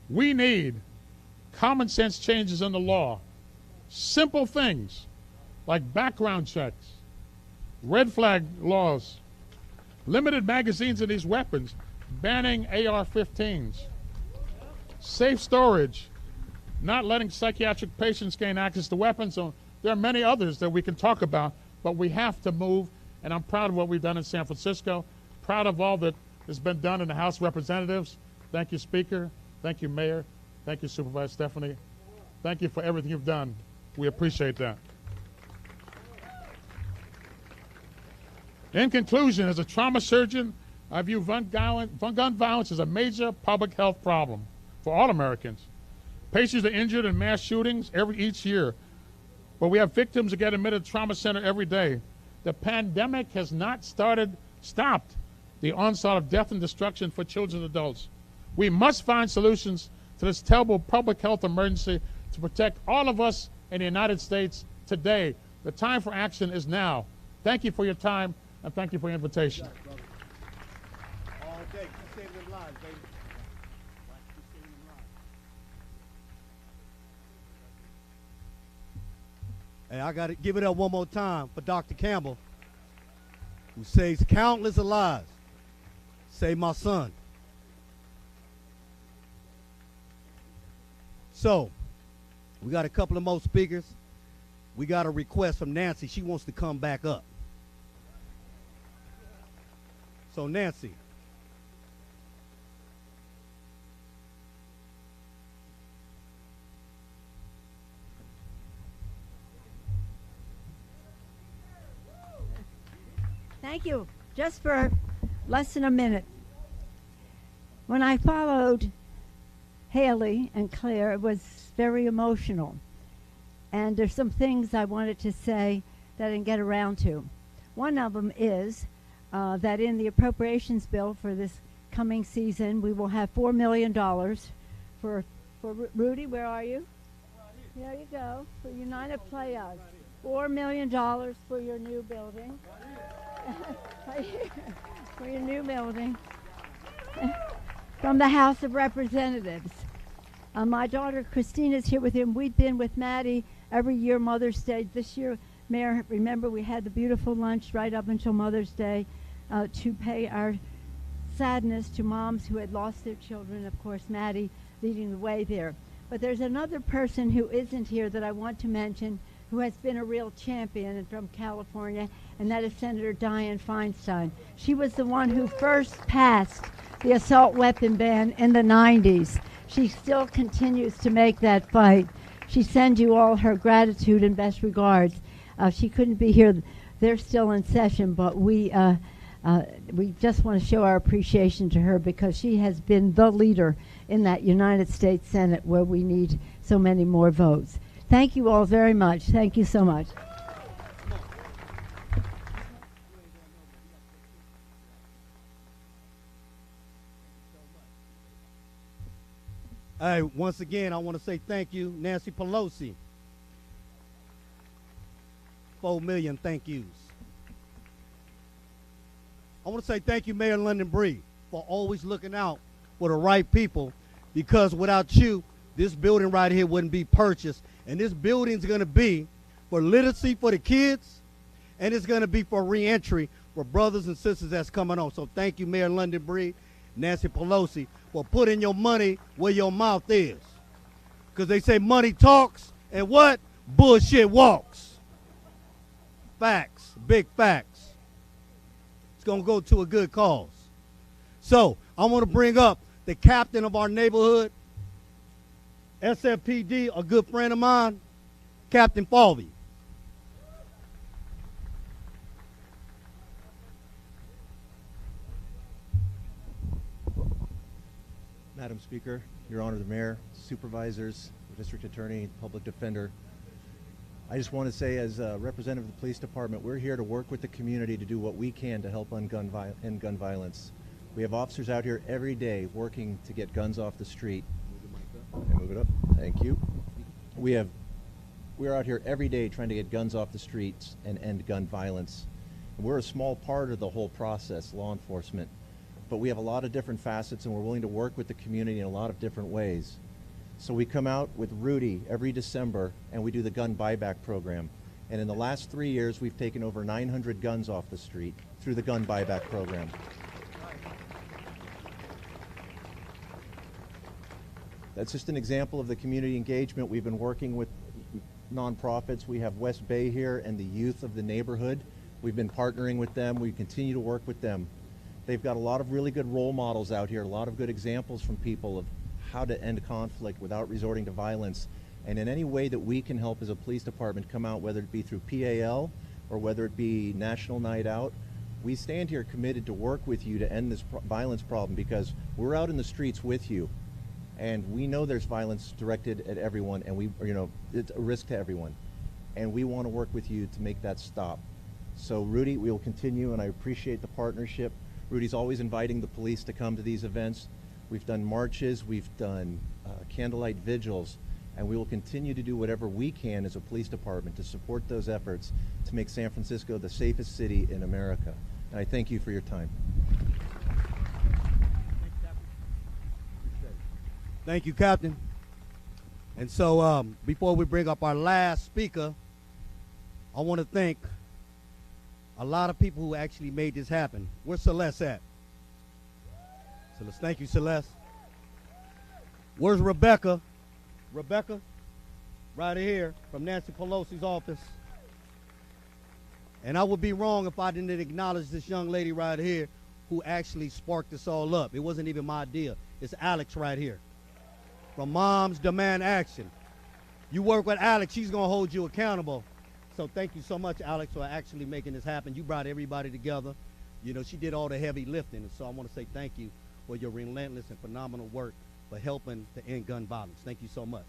We need common sense changes in the law. Simple things like background checks, red flag laws, limited magazines of these weapons, banning AR-15s, safe storage, not letting psychiatric patients gain access to weapons. So there are many others that we can talk about, but we have to move, and I'm proud of what we've done in San Francisco, proud of all that has been done in the House of Representatives. Thank you, Speaker. Thank you, Mayor. Thank you, Supervisor Stephanie. Thank you for everything you've done. We appreciate that. In conclusion, as a trauma surgeon, I view gun violence as a major public health problem for all Americans. Patients are injured in mass shootings each year, but we have victims who get admitted to trauma center every day. The pandemic has not stopped the onslaught of death and destruction for children and adults. We must find solutions to this terrible public health emergency to protect all of us in the United States today. The time for action is now. Thank you for your time, and thank you for your invitation. All day. Keep saving them lives, baby. Hey, I got to give it up one more time for Dr. Campbell. who saves countless lives, saved my son. So, we got a couple of more speakers. We got a request from Nancy. She wants to come back up. So, Nancy. Thank you. Just for less than a minute. When I followed Haley and Claire, it was very emotional. And there's some things I wanted to say that I didn't get around to. One of them is that in the appropriations bill for this coming season, we will have $4 million for Rudy, where are you? There you go, for United Players. $4 million for your new building. For your new building. From the House of Representatives. My daughter Christine is here with him. We've been with Maddie every year, Mother's Day. This year, Mayor, remember we had the beautiful lunch right up until Mother's Day to pay our sadness to moms who had lost their children. Of course, Maddie leading the way there. But there's another person who isn't here that I want to mention who has been a real champion from California, and that is Senator Dianne Feinstein. She was the one who first passed the assault weapon ban in the 90s. She still continues to make that fight. She sends you all her gratitude and best regards. She couldn't be here. They're still in session, but we just want to show our appreciation to her because she has been the leader in that United States Senate where we need so many more votes. Thank you all very much. Thank you so much. Hey, once again, I want to say thank you, Nancy Pelosi. 4 million thank yous. I want to say thank you, Mayor London Breed, for always looking out for the right people, because without you, this building right here wouldn't be purchased. And this building's going to be for literacy for the kids, and it's going to be for reentry for brothers and sisters that's coming on. So thank you, Mayor London Breed, Nancy Pelosi, for putting your money where your mouth is. Because they say money talks, and what? Bullshit walks. Facts, big facts. It's going to go to a good cause. So I want to bring up the captain of our neighborhood, SFPD, a good friend of mine, Captain Falvey. Madam Speaker, Your Honor, the Mayor, Supervisors, the District Attorney, Public Defender, I just want to say as a representative of the Police Department, we're here to work with the community to do what we can to help end gun violence. We have officers out here every day working to get guns off the street. Move it up. Thank you. We're out here every day trying to get guns off the streets and end gun violence. And we're a small part of the whole process, law enforcement. But we have a lot of different facets, and we're willing to work with the community in a lot of different ways. So we come out with Rudy every December, and we do the gun buyback program. And in the last 3 years, we've taken over 900 guns off the street through the gun buyback program. That's just an example of the community engagement. We've been working with nonprofits. We have West Bay here and the youth of the neighborhood. We've been partnering with them. We continue to work with them. They've got a lot of really good role models out here, a lot of good examples from people of how to end conflict without resorting to violence. And in any way that we can help as a police department come out, whether it be through PAL or whether it be National Night Out, we stand here committed to work with you to end this violence problem, because we're out in the streets with you. And we know there's violence directed at everyone, and it's a risk to everyone. And we want to work with you to make that stop. So Rudy, we will continue, and I appreciate the partnership. Rudy's always inviting the police to come to these events. We've done marches, we've done candlelight vigils, and we will continue to do whatever we can as a police department to support those efforts to make San Francisco the safest city in America. And I thank you for your time. Thank you, Captain. And so before we bring up our last speaker, I want to thank a lot of people who actually made this happen. Where's Celeste at? Celeste, thank you, Celeste. Where's Rebecca? Rebecca, right here from Nancy Pelosi's office. And I would be wrong if I didn't acknowledge this young lady right here who actually sparked this all up. It wasn't even my idea. It's Alex right here. From Moms Demand Action. You work with Alex, she's gonna hold you accountable. So thank you so much, Alex, for actually making this happen. You brought everybody together. You know, she did all the heavy lifting. And so I wanna say thank you for your relentless and phenomenal work for helping to end gun violence. Thank you so much.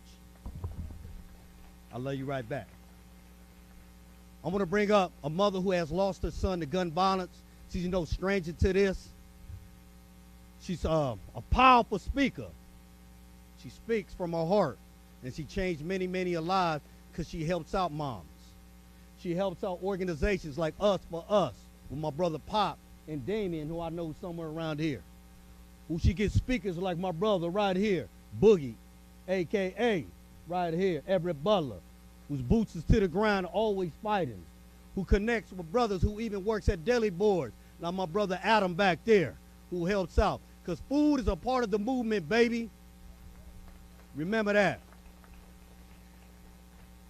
I love you right back. I want to bring up a mother who has lost her son to gun violence. She's no stranger to this. She's a powerful speaker. She speaks from her heart, and she changed many, many lives because she helps out moms. She helps out organizations like Us for Us with my brother Pop and Damien, who I know somewhere around here. Who she gets speakers like my brother right here, Boogie, a.k.a. right here, Everett Butler, whose boots is to the ground, always fighting, who connects with brothers who even works at deli boards, like my brother Adam back there, who helps out. Because food is a part of the movement, baby. Remember that.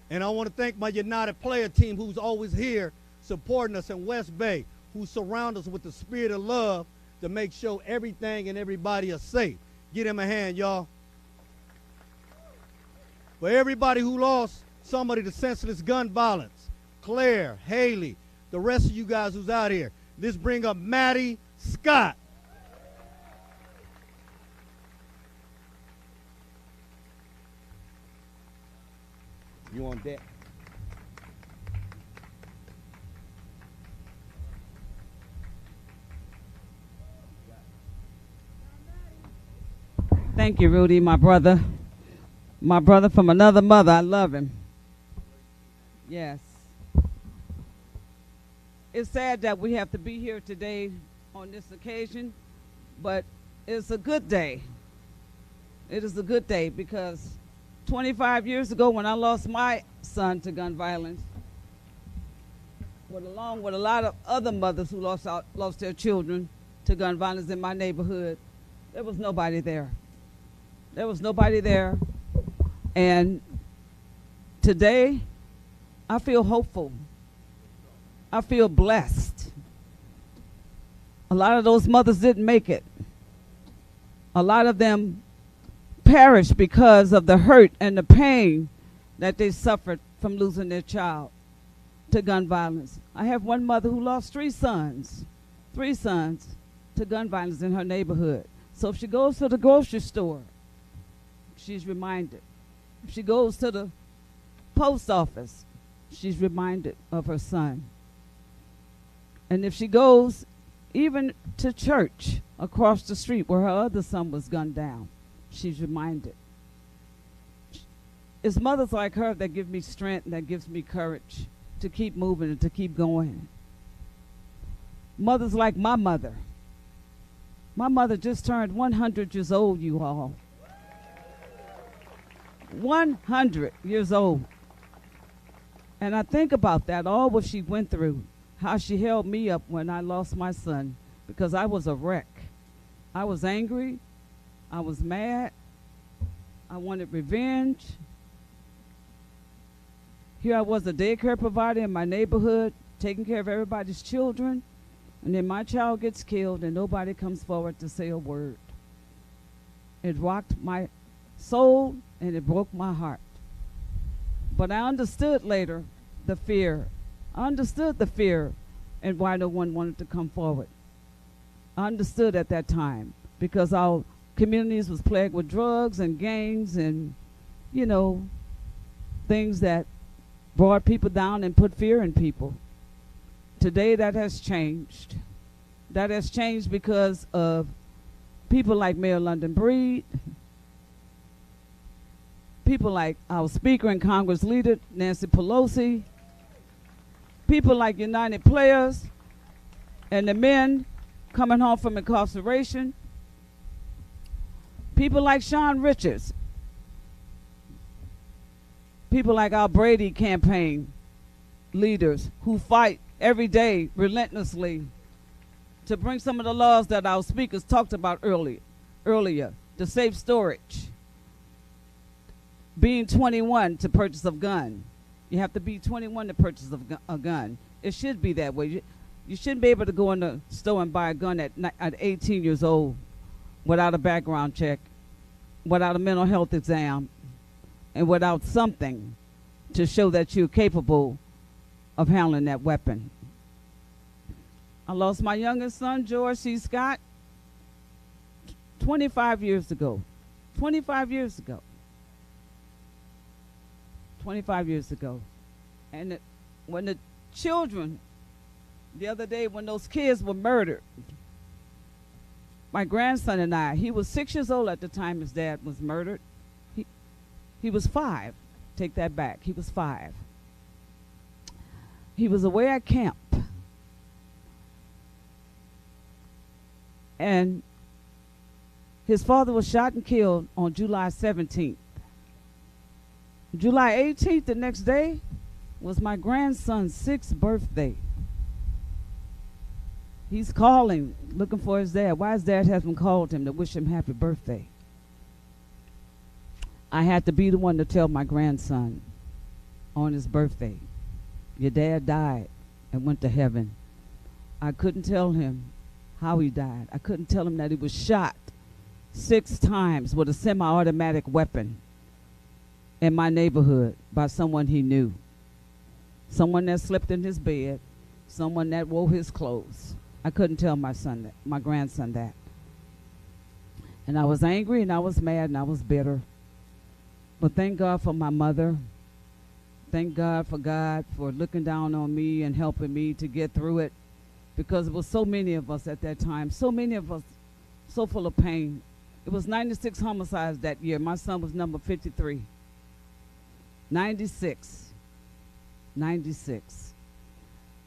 And I want to thank my United Player team who's always here supporting us in West Bay, who surround us with the spirit of love to make sure everything and everybody are safe. Give them a hand, y'all. For everybody who lost somebody to senseless gun violence, Claire, Haley, the rest of you guys who's out here, let's bring up Maddie Scott. You on deck? Thank you, Rudy, my brother. My brother from another mother. I love him. Yes. It's sad that we have to be here today on this occasion, but it's a good day. It is a good day because 25 years ago when I lost my son to gun violence, along with a lot of other mothers who lost their children to gun violence in my neighborhood, there was nobody there. There was nobody there. And today, I feel hopeful. I feel blessed. A lot of those mothers didn't make it. A lot of them perished because of the hurt and the pain that they suffered from losing their child to gun violence. I have one mother who lost three sons to gun violence in her neighborhood. So if she goes to the grocery store, she's reminded. If she goes to the post office, she's reminded of her son. And if she goes even to church across the street where her other son was gunned down, she's reminded. It's mothers like her that give me strength and that gives me courage to keep moving and to keep going. Mothers like my mother. My mother just turned 100 years old, you all. 100 years old. And I think about that, all what she went through, how she held me up when I lost my son, because I was a wreck. I was angry. I was mad. I wanted revenge. Here I was, a daycare provider in my neighborhood, taking care of everybody's children, and then my child gets killed and nobody comes forward to say a word. It rocked my soul and it broke my heart. But I understood later the fear. I understood the fear and why no one wanted to come forward. I understood at that time because our communities was plagued with drugs and gangs and, you know, things that brought people down and put fear in people. Today that has changed. That has changed because of people like Mayor London Breed, people like our Speaker and Congress leader, Nancy Pelosi, people like United Players, and the men coming home from incarceration, people like Sean Richards, people like our Brady campaign leaders who fight every day, relentlessly, to bring some of the laws that our speakers talked about earlier, the safe storage, being 21 to purchase a gun. You have to be 21 to purchase a gun. It should be that way. You shouldn't be able to go in the store and buy a gun at 18 years old without a background check, without a mental health exam, and without something to show that you're capable of handling that weapon. I lost my youngest son, George C. Scott, 25 years ago. 25 years ago. 25 years ago. And when the children, the other day when those kids were murdered, my grandson and I, he was 6 years old at the time his dad was murdered. He was 5. Take that back. He was 5. He was away at camp. And his father was shot and killed on July 17th. July 18th, the next day, was my grandson's 6th birthday. He's calling, looking for his dad. Why his dad hasn't called him to wish him happy birthday? I had to be the one to tell my grandson on his birthday, your dad died and went to heaven. I couldn't tell him how he died. I couldn't tell him that he was shot 6 times with a semi-automatic weapon in my neighborhood by someone he knew. Someone that slept in his bed, someone that wore his clothes. I couldn't tell my grandson that. And I was angry and I was mad and I was bitter. But thank God for my mother. Thank God for looking down on me and helping me to get through it. Because it was so many of us at that time, so many of us so full of pain. It was 96 homicides that year. My son was number 53. 96. 96.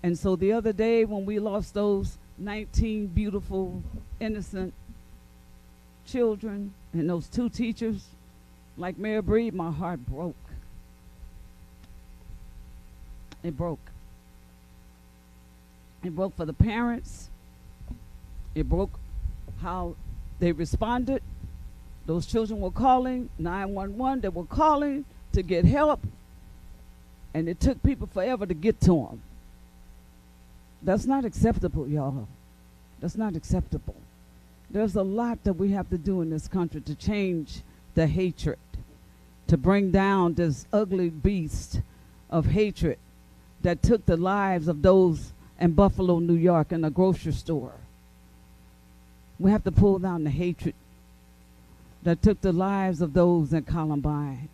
And so the other day when we lost those 19 beautiful, innocent children and those 2 teachers, like Mayor Breed, my heart broke. It broke. It broke for the parents. It broke how they responded. Those children were calling 911. They were calling to get help. And it took people forever to get to them. That's not acceptable, y'all. That's not acceptable. There's a lot that we have to do in this country to change the hatred, to bring down this ugly beast of hatred that took the lives of those in Buffalo, New York, in a grocery store. We have to pull down the hatred that took the lives of those in Columbine,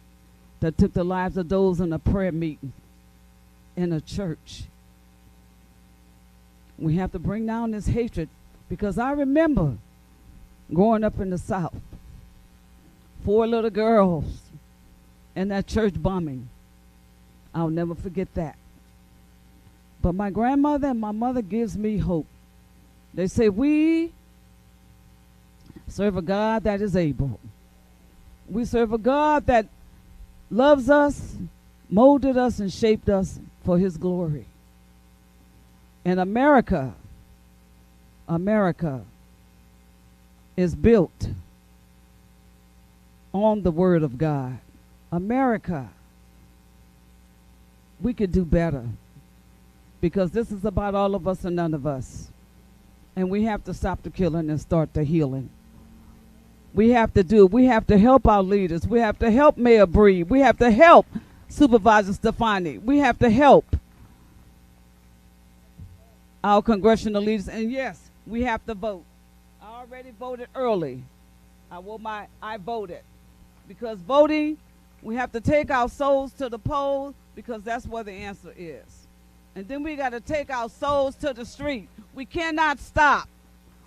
that took the lives of those in a prayer meeting, in a church. We have to bring down this hatred, because I remember growing up in the South, 4 little girls in that church bombing. I'll never forget that. But my grandmother and my mother gives me hope. They say, we serve a God that is able. We serve a God that loves us, molded us, and shaped us for his glory. And America is built on the word of God. America, we could do better, because this is about all of us and none of us. And we have to stop the killing and start the healing. We have to do it. We have to help our leaders. We have to help Mayor Breed. We have to help Supervisor Stefani. We have to help our congressional leaders. And yes, we have to vote. I already voted early. I voted. Because voting, we have to take our souls to the polls, because that's where the answer is. And then we got to take our souls to the street. We cannot stop.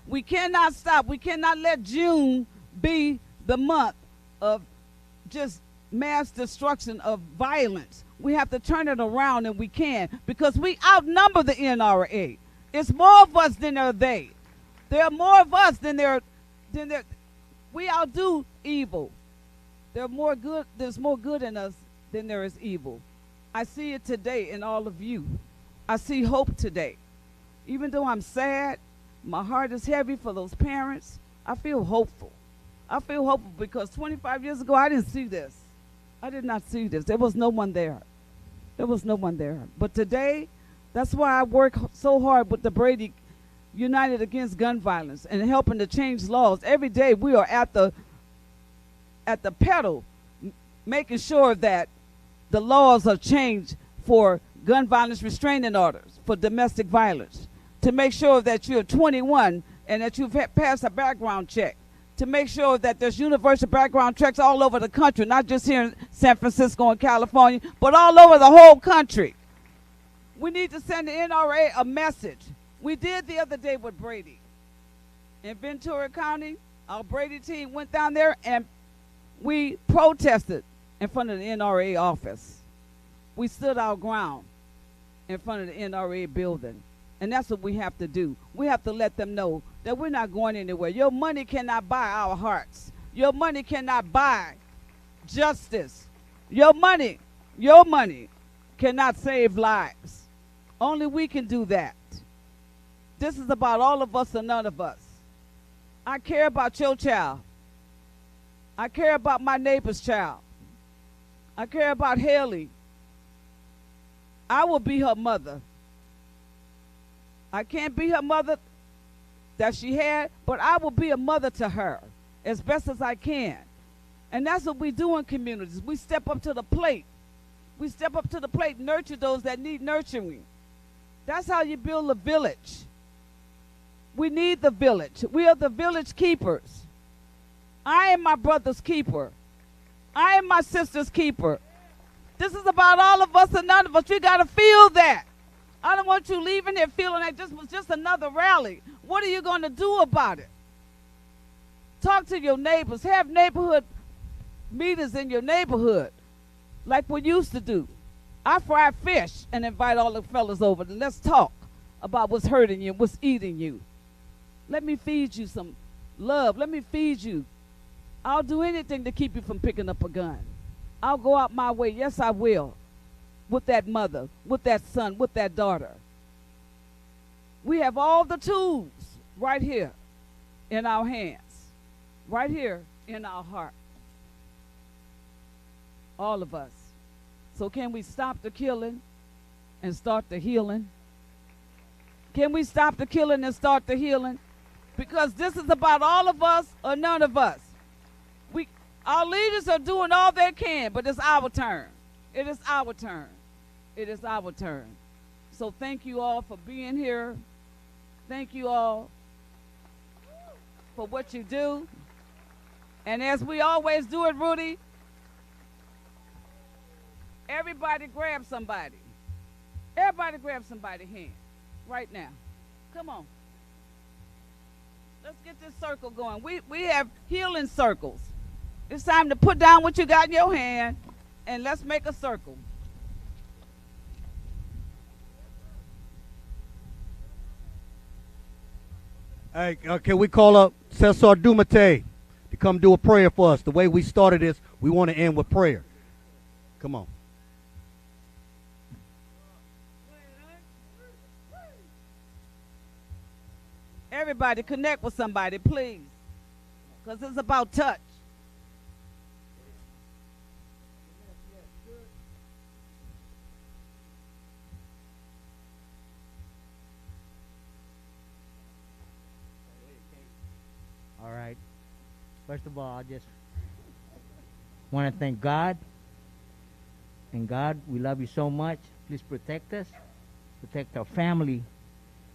We cannot stop. We cannot let June be the month of just mass destruction of violence. We have to turn it around, and we can, because we outnumber the NRA. It's more of us than are they. There are more of us than there. We outdo evil. There's more good in us than there is evil. I see it today in all of you. I see hope today. Even though I'm sad, my heart is heavy for those parents, I feel hopeful. I feel hopeful because 25 years ago, I didn't see this. I did not see this. There was no one there. There was no one there. But today, that's why I work so hard with the Brady United Against Gun Violence and helping to change laws. Every day we are at the pedal, making sure that the laws are changed for gun violence restraining orders, for domestic violence, to make sure that you're 21 and that you've passed a background check, to make sure that there's universal background checks all over the country, not just here in San Francisco and California, but all over the whole country. We need to send the NRA a message. We did the other day with Brady. In Ventura County, our Brady team went down there and we protested in front of the NRA office. We stood our ground in front of the NRA building. And that's what we have to do. We have to let them know that we're not going anywhere. Your money cannot buy our hearts. Your money cannot buy justice. Your money cannot save lives. Only we can do that. This is about all of us or none of us. I care about your child. I care about my neighbor's child. I care about Haley. I will be her mother. I can't be her mother that she had, but I will be a mother to her as best as I can. And that's what we do in communities. We step up to the plate. We step up to the plate, nurture those that need nurturing. That's how you build a village. We need the village. We are the village keepers. I am my brother's keeper. I am my sister's keeper. This is about all of us and none of us. We got to feel that. I don't want you leaving here feeling like this was just another rally. What are you going to do about it? Talk to your neighbors. Have neighborhood meetings in your neighborhood like we used to do. I fry fish and invite all the fellas over and let's talk about what's hurting you, what's eating you. Let me feed you some love. Let me feed you. I'll do anything to keep you from picking up a gun. I'll go out my way. Yes, I will. With that mother, with that son, with that daughter. We have all the tools right here in our hands, right here in our heart. All of us. So can we stop the killing and start the healing? Can we stop the killing and start the healing? Because this is about all of us or none of us. Our leaders are doing all they can, but it's our turn. It is our turn. It is our turn. So thank you all for being here. Thank you all for what you do. And as we always do it, Rudy, everybody grab somebody. Everybody grab somebody's hand right now. Come on. Let's get this circle going. We have healing circles. It's time to put down what you got in your hand and let's make a circle. Hey, can we call up Cesar Dumate to come do a prayer for us? The way we started this, we want to end with prayer. Come on. Everybody connect with somebody, please, because it's about touch. All right. First of all, I just want to thank God. And God, we love you so much. Please protect us, protect our family,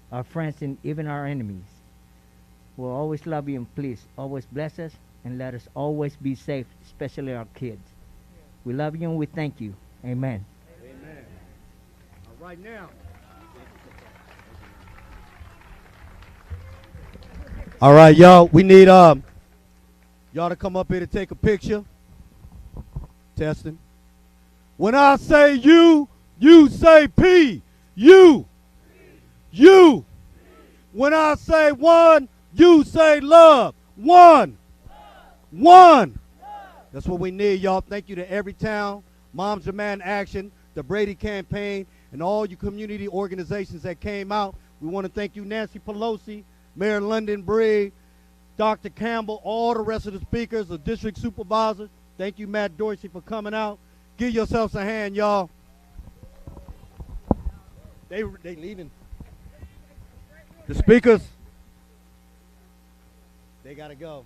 our friends, and even our enemies. We'll always love you, and please always bless us and let us always be safe, especially our kids. We love you and we thank you. Amen. Amen. All right, now. All right, y'all. We need y'all to come up here to take a picture. Testing. When I say you, you say P. You. You. When I say one, you say love. One. One. That's what we need, y'all. Thank you to Every Town, Moms Demand Action, the Brady Campaign, and all you community organizations that came out. We want to thank you, Nancy Pelosi, Mayor London Briggs, Dr. Campbell, all the rest of the speakers, the district supervisors. Thank you, Matt Dorsey, for coming out. Give yourselves a hand, y'all. They leaving. The speakers, they got to go.